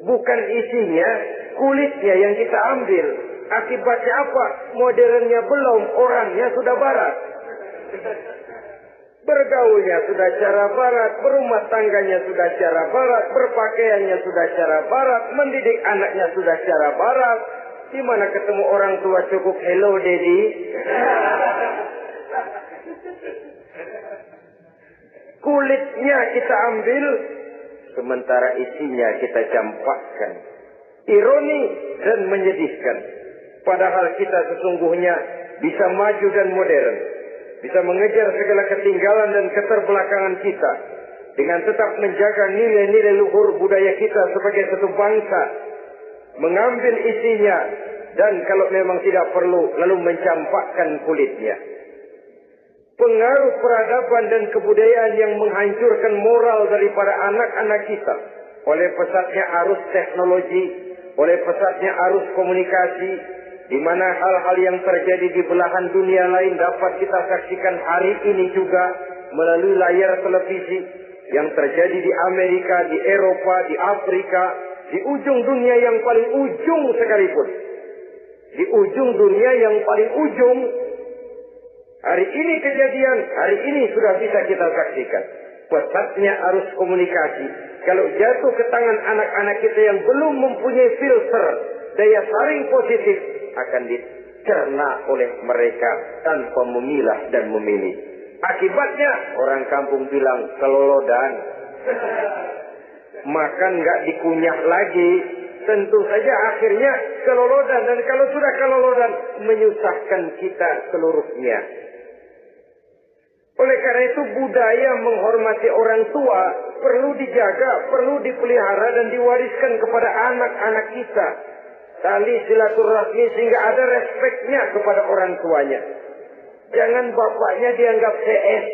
Bukan isinya, kulitnya yang kita ambil. Akibatnya apa? Modernnya belum, orangnya sudah Barat. Bergaulnya sudah cara Barat, berumah tangganya sudah cara Barat, berpakaiannya sudah cara Barat, mendidik anaknya sudah cara Barat. Di mana ketemu orang tua cukup hello daddy. Kulitnya kita ambil, sementara isinya kita campakkan. Ironi dan menyedihkan. Padahal kita sesungguhnya bisa maju dan modern. Bisa mengejar segala ketinggalan dan keterbelakangan kita. Dengan tetap menjaga nilai-nilai luhur budaya kita sebagai satu bangsa. Mengambil isinya. Dan kalau memang tidak perlu, lalu mencampakkan kulitnya. Pengaruh peradaban dan kebudayaan yang menghancurkan moral daripada anak-anak kita. Oleh pesatnya arus teknologi. Oleh pesatnya arus komunikasi. Di mana hal-hal yang terjadi di belahan dunia lain dapat kita saksikan hari ini juga melalui layar televisi. Yang terjadi di Amerika, di Eropa, di Afrika, di ujung dunia yang paling ujung sekalipun. Di ujung dunia yang paling ujung. Hari ini kejadian, hari ini sudah bisa kita saksikan. Pesatnya arus komunikasi. Kalau jatuh ke tangan anak-anak kita yang belum mempunyai filter, daya saring positif, akan dicerna oleh mereka tanpa memilah dan memilih. Akibatnya orang kampung bilang kelolodan. Makan nggak dikunyah lagi. Tentu saja akhirnya kelolodan. Dan kalau sudah kelolodan, menyusahkan kita seluruhnya. Oleh karena itu budaya menghormati orang tua perlu dijaga, perlu dipelihara dan diwariskan kepada anak-anak kita. Tali silaturahmi sehingga ada respeknya kepada orang tuanya. Jangan bapaknya dianggap CS,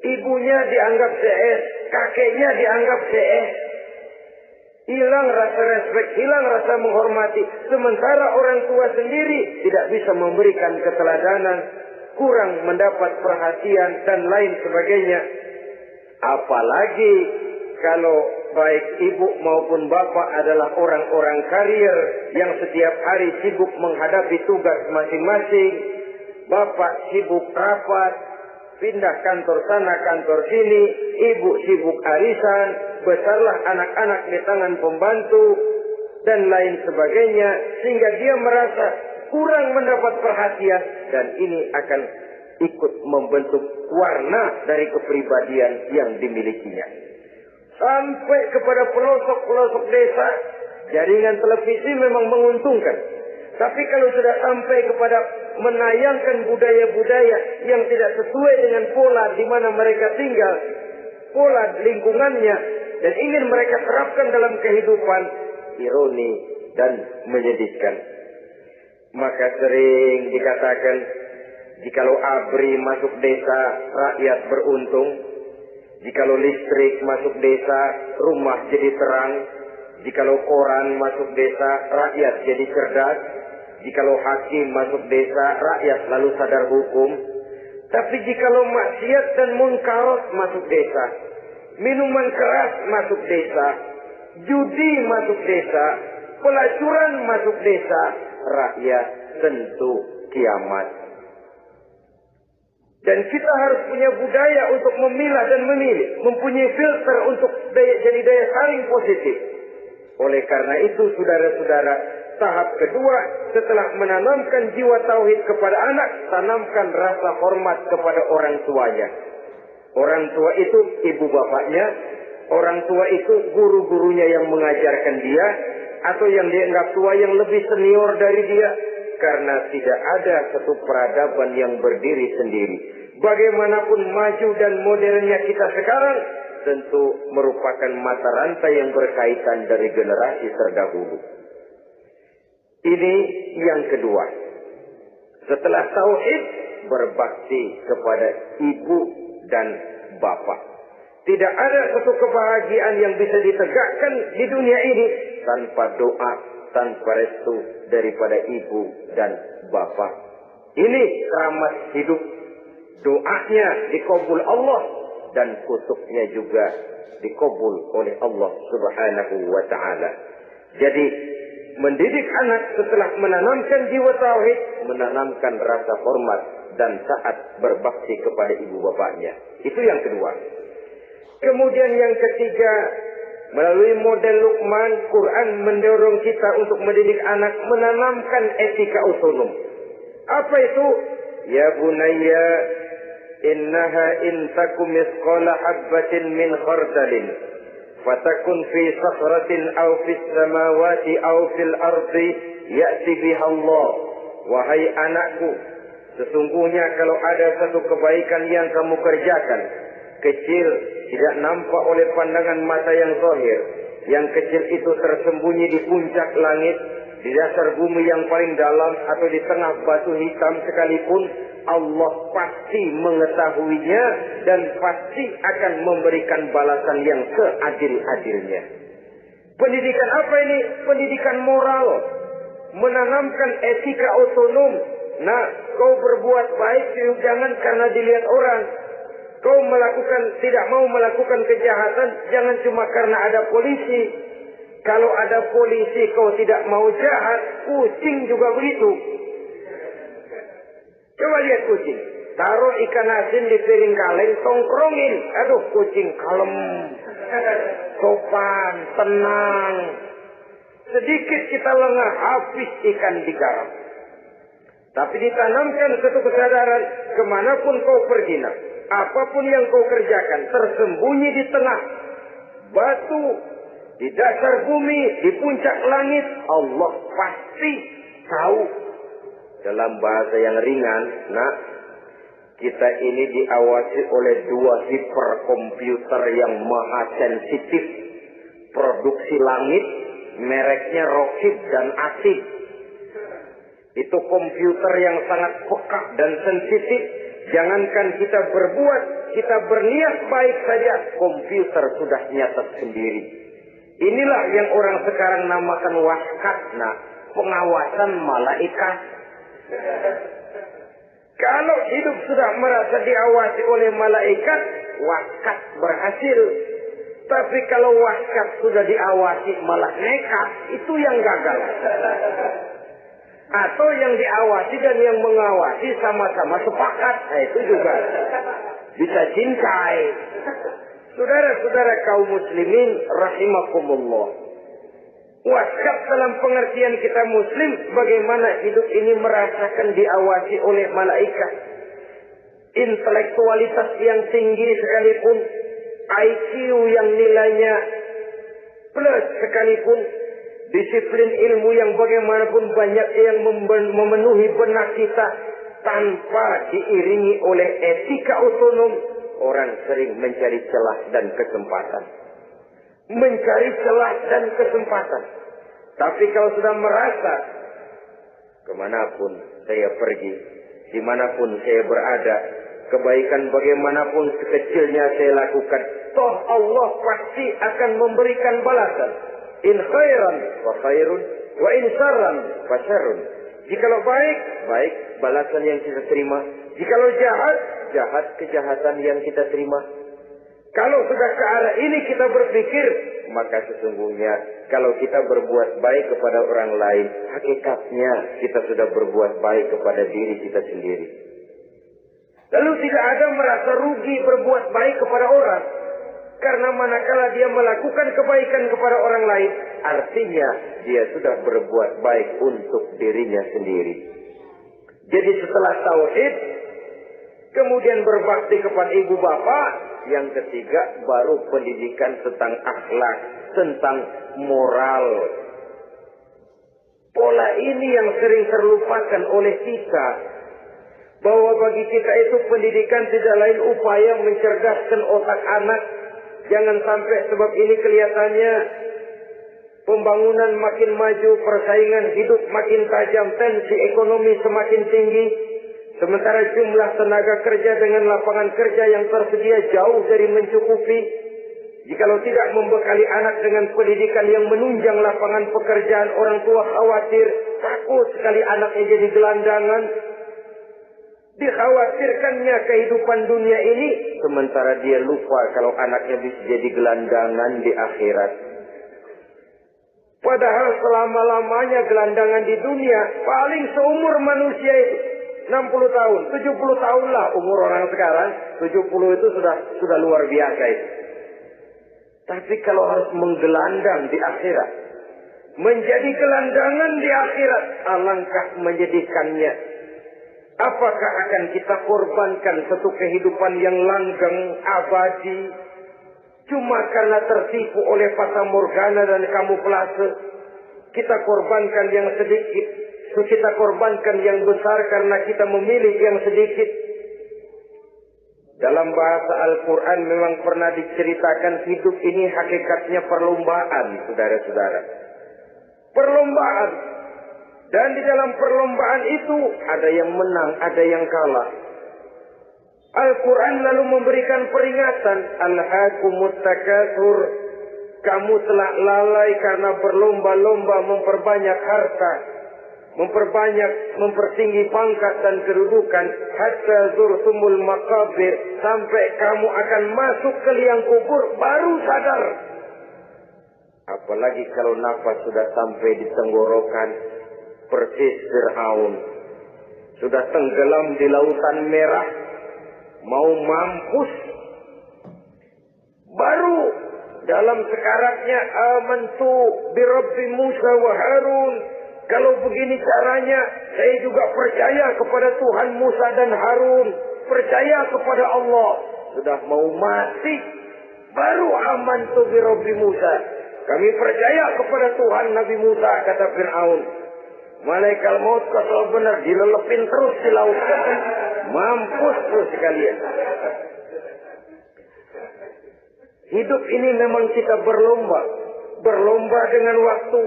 ibunya dianggap CS, kakeknya dianggap CS. Hilang rasa respek, hilang rasa menghormati. Sementara orang tua sendiri tidak bisa memberikan keteladanan, kurang mendapat perhatian dan lain sebagainya. Apalagi kalau baik ibu maupun bapak adalah orang-orang karier yang setiap hari sibuk menghadapi tugas masing-masing. Bapak sibuk rapat, pindah kantor sana kantor sini, ibu sibuk arisan, besarlah anak-anak di tangan pembantu dan lain sebagainya, sehingga dia merasa kurang mendapat perhatian, dan ini akan ikut membentuk warna dari kepribadian yang dimilikinya. Sampai kepada pelosok-pelosok desa, jaringan televisi memang menguntungkan. Tapi kalau sudah sampai kepada menayangkan budaya-budaya yang tidak sesuai dengan pola di mana mereka tinggal, pola lingkungannya, dan ingin mereka terapkan dalam kehidupan, ironi dan menyedihkan. Maka sering dikatakan, jikalau ABRI masuk desa, rakyat beruntung. Jikalau listrik masuk desa, rumah jadi terang. Jikalau koran masuk desa, rakyat jadi cerdas. Jikalau hakim masuk desa, rakyat lalu sadar hukum. Tapi jikalau maksiat dan munkarat masuk desa, minuman keras masuk desa, judi masuk desa, pelacuran masuk desa, rakyat tentu kiamat. Dan kita harus punya budaya untuk memilah dan memilih, mempunyai filter untuk jadi daya saring positif. Oleh karena itu, saudara-saudara, tahap kedua setelah menanamkan jiwa tauhid kepada anak, tanamkan rasa hormat kepada orang tuanya. Orang tua itu ibu bapaknya, orang tua itu guru-gurunya yang mengajarkan dia, atau yang dianggap tua yang lebih senior dari dia. Karena tidak ada satu peradaban yang berdiri sendiri. Bagaimanapun maju dan modernnya kita sekarang, tentu merupakan mata rantai yang berkaitan dari generasi terdahulu. Ini yang kedua. Setelah tauhid, berbakti kepada ibu dan bapak. Tidak ada satu kebahagiaan yang bisa ditegakkan di dunia ini tanpa doa, tanpa restu daripada ibu dan bapak. Ini keramat hidup. Doanya dikabul Allah dan kutuknya juga dikabul oleh Allah Subhanahu wa ta'ala. Jadi mendidik anak setelah menanamkan jiwa tauhid, menanamkan rasa hormat dan taat berbakti kepada ibu bapaknya. Itu yang kedua. Kemudian yang ketiga, melalui model Luqman, Quran mendorong kita untuk mendidik anak menanamkan etika otonom. Apa itu? Ya bunayya, innaha in takum misqala habbatin min khardalin fatakun fi sakhratin aw fis samawati aw fil ardi ya'ti biha Allah. Wahai anakku, sesungguhnya kalau ada satu kebaikan yang kamu kerjakan, kecil, tidak nampak oleh pandangan mata yang zahir, yang kecil itu tersembunyi di puncak langit, di dasar bumi yang paling dalam, atau di tengah batu hitam sekalipun, Allah pasti mengetahuinya dan pasti akan memberikan balasan yang seadil-adilnya. Pendidikan apa ini? Pendidikan moral. Menanamkan etika otonom. Nah, kau berbuat baik jangan karena dilihat orang. Kau tidak mau melakukan kejahatan jangan cuma karena ada polisi. Kalau ada polisi kau tidak mau jahat, kucing juga begitu. Coba lihat kucing. Taruh ikan asin di piring kaleng, tongkrongin. Aduh, kucing kalem, sopan, tenang. Sedikit kita lengah, habis ikan digarap. Tapi ditanamkan satu kesadaran, kemanapun kau pergi, apapun yang kau kerjakan, tersembunyi di tengah batu, di dasar bumi, di puncak langit, Allah pasti tahu. Dalam bahasa yang ringan, Kita ini diawasi oleh 2 hiperkomputer yang maha sensitif. Produksi langit, mereknya Rockit dan Asid. Itu komputer yang sangat peka dan sensitif. Jangankan kita berbuat, kita berniat baik saja, komputer sudah nyatet sendiri. Inilah yang orang sekarang namakan waskatna, pengawasan malaikat. Kalau hidup sudah merasa diawasi oleh malaikat, waskat berhasil. Tapi kalau waskat sudah diawasi malah nekat, itu yang gagal. Atau yang diawasi dan yang mengawasi sama-sama sepakat, nah itu juga bisa cintai. Saudara-saudara kaum muslimin rahimakumullah. Waskat dalam pengertian kita muslim, bagaimana hidup ini merasakan diawasi oleh malaikat. Intelektualitas yang tinggi sekalipun, IQ yang nilainya plus sekalipun, disiplin ilmu yang bagaimanapun banyak yang memenuhi benak kita, tanpa diiringi oleh etika otonom, orang sering mencari celah dan kesempatan. Mencari celah dan kesempatan. Tapi kalau sudah merasa, kemanapun saya pergi, dimanapun saya berada, kebaikan bagaimanapun sekecilnya saya lakukan, toh Allah pasti akan memberikan balasan. In khairan wa khairun, wa in syarran fa syarrun. Jikalau baik, baik balasan yang kita terima. Jikalau jahat, jahat kejahatan yang kita terima. Kalau sudah ke arah ini kita berpikir, maka sesungguhnya kalau kita berbuat baik kepada orang lain, hakikatnya kita sudah berbuat baik kepada diri kita sendiri. Lalu tidak ada merasa rugi berbuat baik kepada orang. Karena manakala dia melakukan kebaikan kepada orang lain, artinya dia sudah berbuat baik untuk dirinya sendiri. Jadi setelah tauhid, kemudian berbakti kepada ibu bapak, yang ketiga baru pendidikan tentang akhlak, tentang moral. Pola ini yang sering terlupakan oleh kita. Bahwa bagi kita itu pendidikan tidak lain upaya mencerdaskan otak anak. Jangan sampai sebab ini kelihatannya pembangunan makin maju, persaingan hidup makin tajam, tensi ekonomi semakin tinggi. Sementara jumlah tenaga kerja dengan lapangan kerja yang tersedia jauh dari mencukupi. Jikalau tidak membekali anak dengan pendidikan yang menunjang lapangan pekerjaan, orang tua khawatir, takut sekali anaknya jadi gelandangan. Dikhawatirkannya kehidupan dunia ini, sementara dia lupa kalau anaknya bisa jadi gelandangan di akhirat. Padahal selama-lamanya gelandangan di dunia, paling seumur manusia itu 60 tahun, 70 tahun lah umur orang sekarang. 70 itu sudah luar biasa itu. Tapi kalau harus menggelandang di akhirat, menjadi gelandangan di akhirat, alangkah menyedihkannya. Apakah akan kita korbankan satu kehidupan yang langgeng, abadi, cuma karena tertipu oleh fata morgana dan kamuflase? Kita korbankan yang sedikit, kita korbankan yang besar karena kita memilih yang sedikit. Dalam bahasa Al-Quran memang pernah diceritakan hidup ini hakikatnya perlombaan, saudara-saudara. Perlombaan. Dan di dalam perlombaan itu ada yang menang, ada yang kalah. Al-Quran lalu memberikan peringatan. Alhaakumut takatsur. Kamu telah lalai karena berlomba-lomba memperbanyak harta, mempertinggi pangkat dan kedudukan. Hatta zurtumul maqabir. Sampai kamu akan masuk ke liang kubur baru sadar. Apalagi kalau nafas sudah sampai di tenggorokan. Persis Fir'aun sudah tenggelam di lautan merah, mau mampus, baru dalam sekaratnya amantu birabbi Musa wa Harun. Kalau begini caranya, saya juga percaya kepada Tuhan Musa dan Harun, percaya kepada Allah. Sudah mau mati, baru amantu birabbi Musa. Kami percaya kepada Tuhan Nabi Musa, kata Fir'aun. Malaikat maut kalau benar dilelepin terus di laut. Mampus lu sekalian. Hidup ini memang kita berlomba. Berlomba dengan waktu.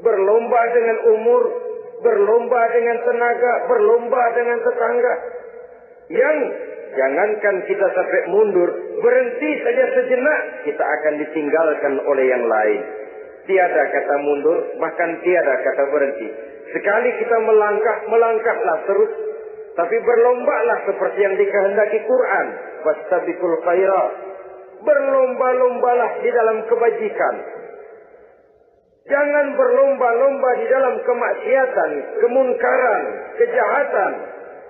Berlomba dengan umur. Berlomba dengan tenaga. Berlomba dengan tetangga. Yang jangankan kita sampai mundur. Berhenti saja sejenak. Kita akan ditinggalkan oleh yang lain. Tiada kata mundur. Bahkan tiada kata berhenti. Sekali kita melangkah, melangkahlah terus. Tapi berlombalah seperti yang dikehendaki Quran. Fastabiqul khairat. Berlomba-lombalah di dalam kebajikan. Jangan berlomba-lomba di dalam kemaksiatan, kemunkaran, kejahatan.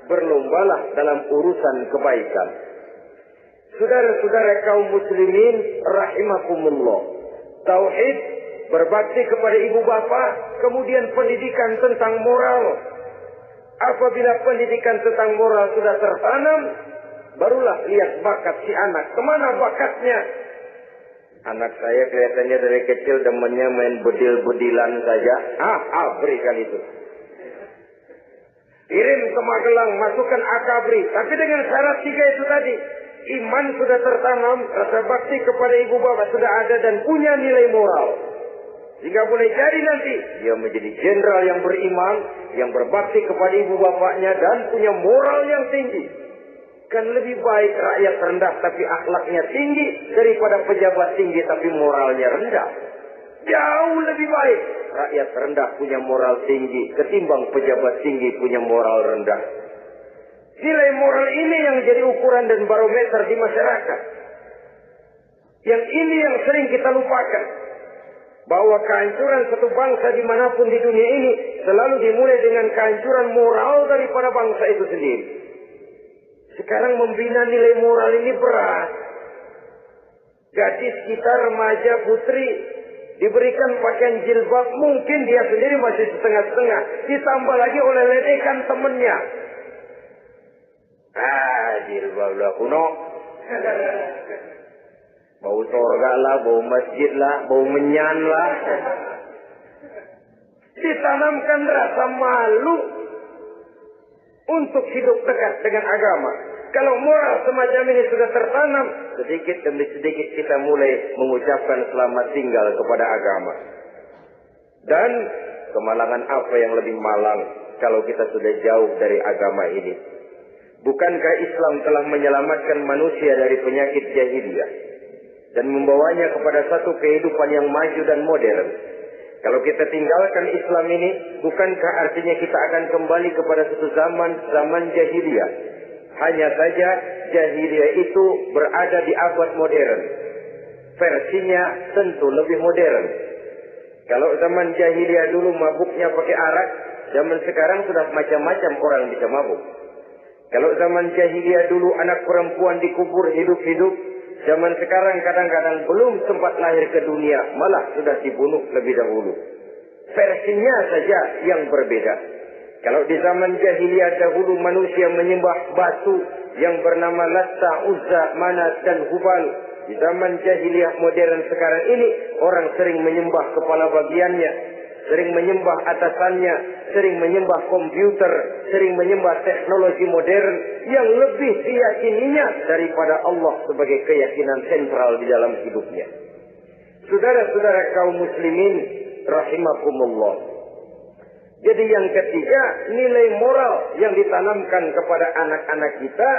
Berlombalah dalam urusan kebaikan. Saudara-saudara kaum muslimin rahimakumullah. Tauhid, berbakti kepada ibu bapa, kemudian pendidikan tentang moral. Apabila pendidikan tentang moral sudah tertanam, barulah lihat bakat si anak. Kemana bakatnya? Anak saya kelihatannya dari kecil demennya main bedil-bedilan saja. Berikan itu. Kirim ke Magelang, masukkan akabri. Tapi dengan syarat 3 itu tadi. Iman sudah tertanam, rasa bakti kepada ibu bapa sudah ada dan punya nilai moral. Sehingga boleh jadi nanti dia menjadi jenderal yang beriman, yang berbakti kepada ibu bapaknya dan punya moral yang tinggi. Kan lebih baik rakyat rendah tapi akhlaknya tinggi daripada pejabat tinggi tapi moralnya rendah. Jauh lebih baik rakyat rendah punya moral tinggi ketimbang pejabat tinggi punya moral rendah. Nilai moral ini yang jadi ukuran dan barometer di masyarakat. Yang ini yang sering kita lupakan. Bahwa kehancuran satu bangsa dimanapun di dunia ini selalu dimulai dengan kehancuran moral daripada bangsa itu sendiri. Sekarang membina nilai moral ini berat. Gadis kita, remaja, putri diberikan pakaian jilbab, mungkin dia sendiri masih setengah-setengah. Ditambah lagi oleh ledekan temennya. Jilbab lah kuno. Bau sorga lah, bau masjid lah, bau menyan lah. Ditanamkan rasa malu untuk hidup dekat dengan agama. Kalau moral semacam ini sudah tertanam, sedikit demi sedikit kita mulai mengucapkan selamat tinggal kepada agama. Dan kemalangan apa yang lebih malang kalau kita sudah jauh dari agama ini? Bukankah Islam telah menyelamatkan manusia dari penyakit jahiliyah dan membawanya kepada satu kehidupan yang maju dan modern? Kalau kita tinggalkan Islam ini, bukankah artinya kita akan kembali kepada satu zaman jahiliyah? Hanya saja jahiliyah itu berada di abad modern. Versinya tentu lebih modern. Kalau zaman jahiliyah dulu mabuknya pakai arak, zaman sekarang sudah macam-macam orang bisa mabuk. Kalau zaman jahiliyah dulu anak perempuan dikubur hidup-hidup, zaman sekarang kadang-kadang belum sempat lahir ke dunia, malah sudah dibunuh lebih dahulu. Versinya saja yang berbeda. Kalau di zaman jahiliyah dahulu manusia menyembah batu yang bernama Latta, Uzza, Manat dan Hubal. Di zaman jahiliyah modern sekarang ini orang sering menyembah kepala bagiannya, sering menyembah atasannya, sering menyembah komputer, sering menyembah teknologi modern yang lebih diyakininya daripada Allah sebagai keyakinan sentral di dalam hidupnya. Saudara-saudara kaum muslimin rahimakumullah. Jadi yang ketiga, nilai moral yang ditanamkan kepada anak-anak kita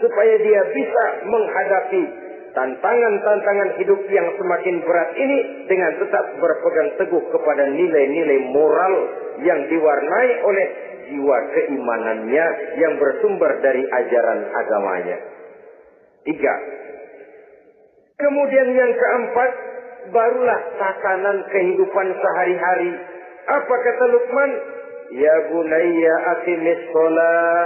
supaya dia bisa menghadapi tantangan-tantangan hidup yang semakin berat ini dengan tetap berpegang teguh kepada nilai-nilai moral yang diwarnai oleh jiwa keimanannya yang bersumber dari ajaran agamanya. 3. Kemudian yang keempat, barulah tatanan kehidupan sehari-hari. Apa kata Luqman? Ya bunayya aqimis shalah.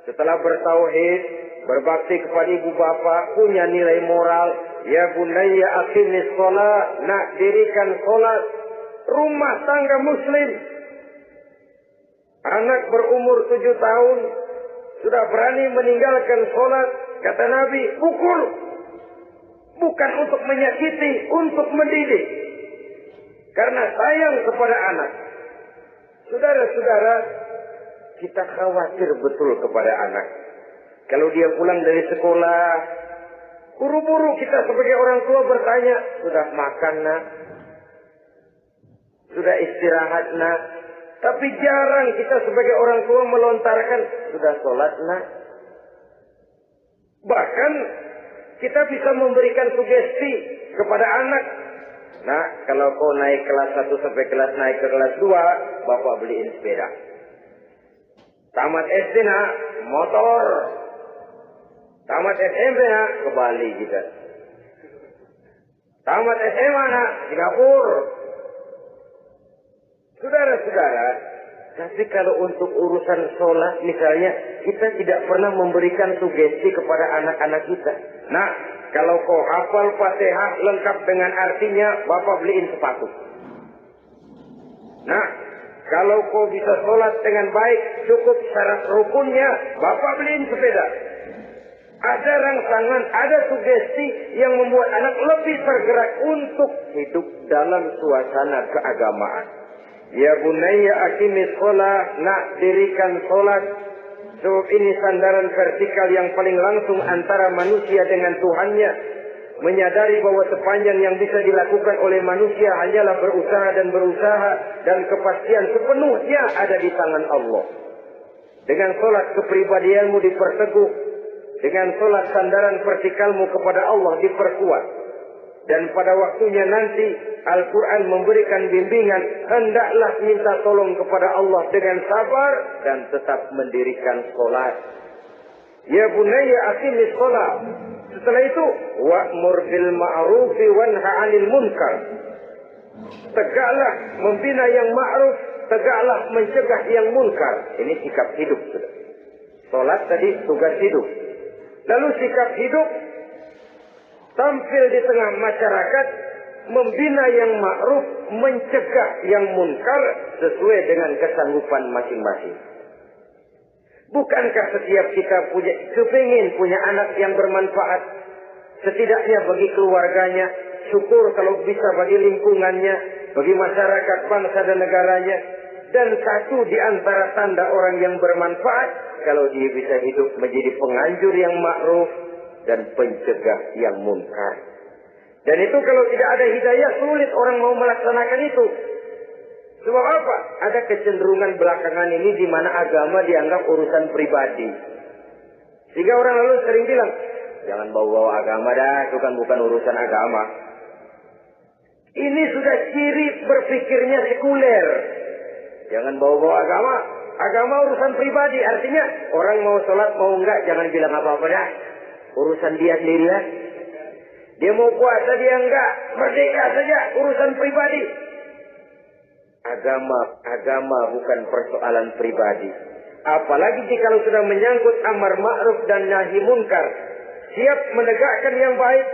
Setelah bertauhid, berbakti kepada ibu bapa, punya nilai moral. Ya bunayya aqimis shalah, nak dirikan salat. Rumah tangga muslim. Anak berumur 7 tahun sudah berani meninggalkan salat. Kata Nabi, pukul. Bukan untuk menyakiti, untuk mendidik. Karena sayang kepada anak. Saudara-saudara, kita khawatir betul kepada anak. Kalau dia pulang dari sekolah, buru-buru kita sebagai orang tua bertanya, sudah makan nak? Sudah istirahat nak? Tapi jarang kita sebagai orang tua melontarkan, sudah sholat nak? Bahkan kita bisa memberikan sugesti kepada anak. Nah, kalau kau naik kelas 1 sampai naik ke kelas 2, bapak beliin sepeda. Tamat SD nak, motor. Tamat SMP nak, ke Bali kita. Tamat SMA nak, Singapura. Saudara-saudara, tapi kalau untuk urusan sholat misalnya, kita tidak pernah memberikan sugesti kepada anak-anak kita. Nah, kalau kau hafal Fatihah lengkap dengan artinya, bapak beliin sepatu. Nah, kalau kau bisa sholat dengan baik, cukup syarat rukunnya, bapak beliin sepeda. Ada rangsangan, ada sugesti yang membuat anak lebih tergerak untuk hidup dalam suasana keagamaan. Ya bunayya aqimis shalah, nak dirikan sholat. Sebab ini sandaran vertikal yang paling langsung antara manusia dengan Tuhannya. Menyadari bahwa sepanjang yang bisa dilakukan oleh manusia hanyalah berusaha dan kepastian sepenuhnya ada di tangan Allah. Dengan sholat kepribadianmu diperteguh, dengan sholat sandaran vertikalmu kepada Allah diperkuat. Dan pada waktunya nanti Al-Quran memberikan bimbingan, hendaklah minta tolong kepada Allah dengan sabar dan tetap mendirikan sholat. Ya bunayya aqimis sholat. Setelah itu, wa'mur bil ma'rufi wanha 'anil munkar. Tegaklah membina yang ma'ruf, tegaklah mencegah yang munkar. Ini sikap hidup. Sholat tadi tugas hidup. Lalu sikap hidup tampil di tengah masyarakat, membina yang ma'ruf, mencegah yang munkar sesuai dengan kesanggupan masing-masing. Bukankah setiap kita kepingin punya anak yang bermanfaat, setidaknya bagi keluarganya, syukur kalau bisa bagi lingkungannya, bagi masyarakat, bangsa dan negaranya. Dan satu di antara tanda orang yang bermanfaat, kalau dia bisa hidup menjadi penganjur yang ma'ruf dan pencegah yang munkar. Dan itu kalau tidak ada hidayah, sulit orang mau melaksanakan itu. Sebab apa? Ada kecenderungan belakangan ini di mana agama dianggap urusan pribadi. Sehingga orang lalu sering bilang, jangan bawa-bawa agama dah, itu kan bukan urusan agama. Ini sudah ciri berpikirnya sekuler. Jangan bawa-bawa agama. Agama urusan pribadi. Artinya orang mau sholat mau enggak, jangan bilang apa-apa dah. Urusan dia sendiri lah. Dia mau puasa dia enggak, merdeka saja, urusan pribadi. Agama bukan persoalan pribadi. Apalagi jika sudah menyangkut amar ma'ruf dan nahi munkar. Siap menegakkan yang baik,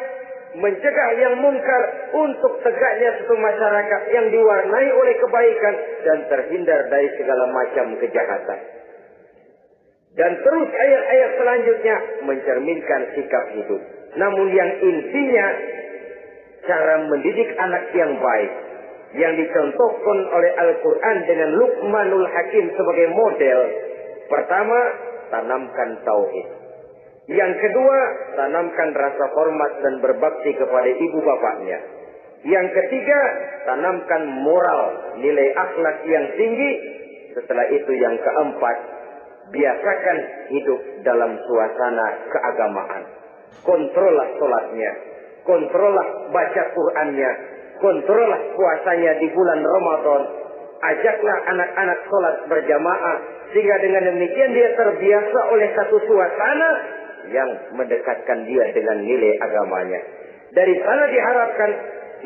mencegah yang munkar untuk tegaknya suatu masyarakat yang diwarnai oleh kebaikan dan terhindar dari segala macam kejahatan. Dan terus ayat-ayat selanjutnya mencerminkan sikap hidup. Namun yang intinya cara mendidik anak yang baik yang dicontohkan oleh Al-Quran dengan Luqmanul Hakim sebagai model. Pertama, tanamkan tauhid. Yang kedua, tanamkan rasa hormat dan berbakti kepada ibu bapaknya. Yang ketiga, tanamkan moral, nilai akhlak yang tinggi. Setelah itu yang keempat, biasakan hidup dalam suasana keagamaan. Kontrollah sholatnya, kontrollah baca Qur'annya, kontrollah puasanya di bulan Ramadan. Ajaklah anak-anak sholat berjamaah, sehingga dengan demikian dia terbiasa oleh satu suasana yang mendekatkan dia dengan nilai agamanya. Dari sana diharapkan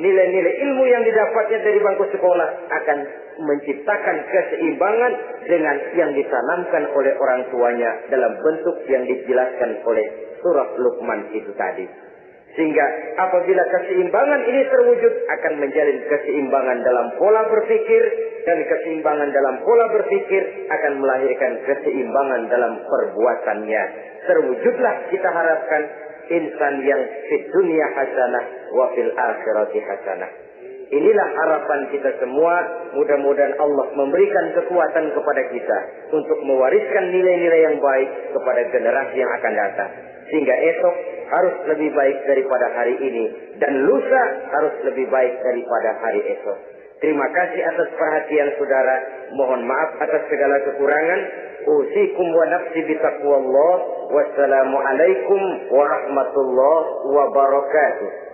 nilai-nilai ilmu yang didapatnya dari bangku sekolah akan menciptakan keseimbangan dengan yang ditanamkan oleh orang tuanya dalam bentuk yang dijelaskan oleh surah Luqman itu tadi. Sehingga apabila keseimbangan ini terwujud, akan menjalin keseimbangan dalam pola berpikir, dan keseimbangan dalam pola berpikir akan melahirkan keseimbangan dalam perbuatannya. Terwujudlah kita harapkan insan yang fid dunya hasanah wa fil akhirati hasanah. Inilah harapan kita semua. Mudah-mudahan Allah memberikan kekuatan kepada kita untuk mewariskan nilai-nilai yang baik kepada generasi yang akan datang. Sehingga esok harus lebih baik daripada hari ini. Dan lusa harus lebih baik daripada hari esok. Terima kasih atas perhatian saudara. Mohon maaf atas segala kekurangan. Usikum wa nafsi bitaqwallah. Wassalamualaikum warahmatullahi wabarakatuh.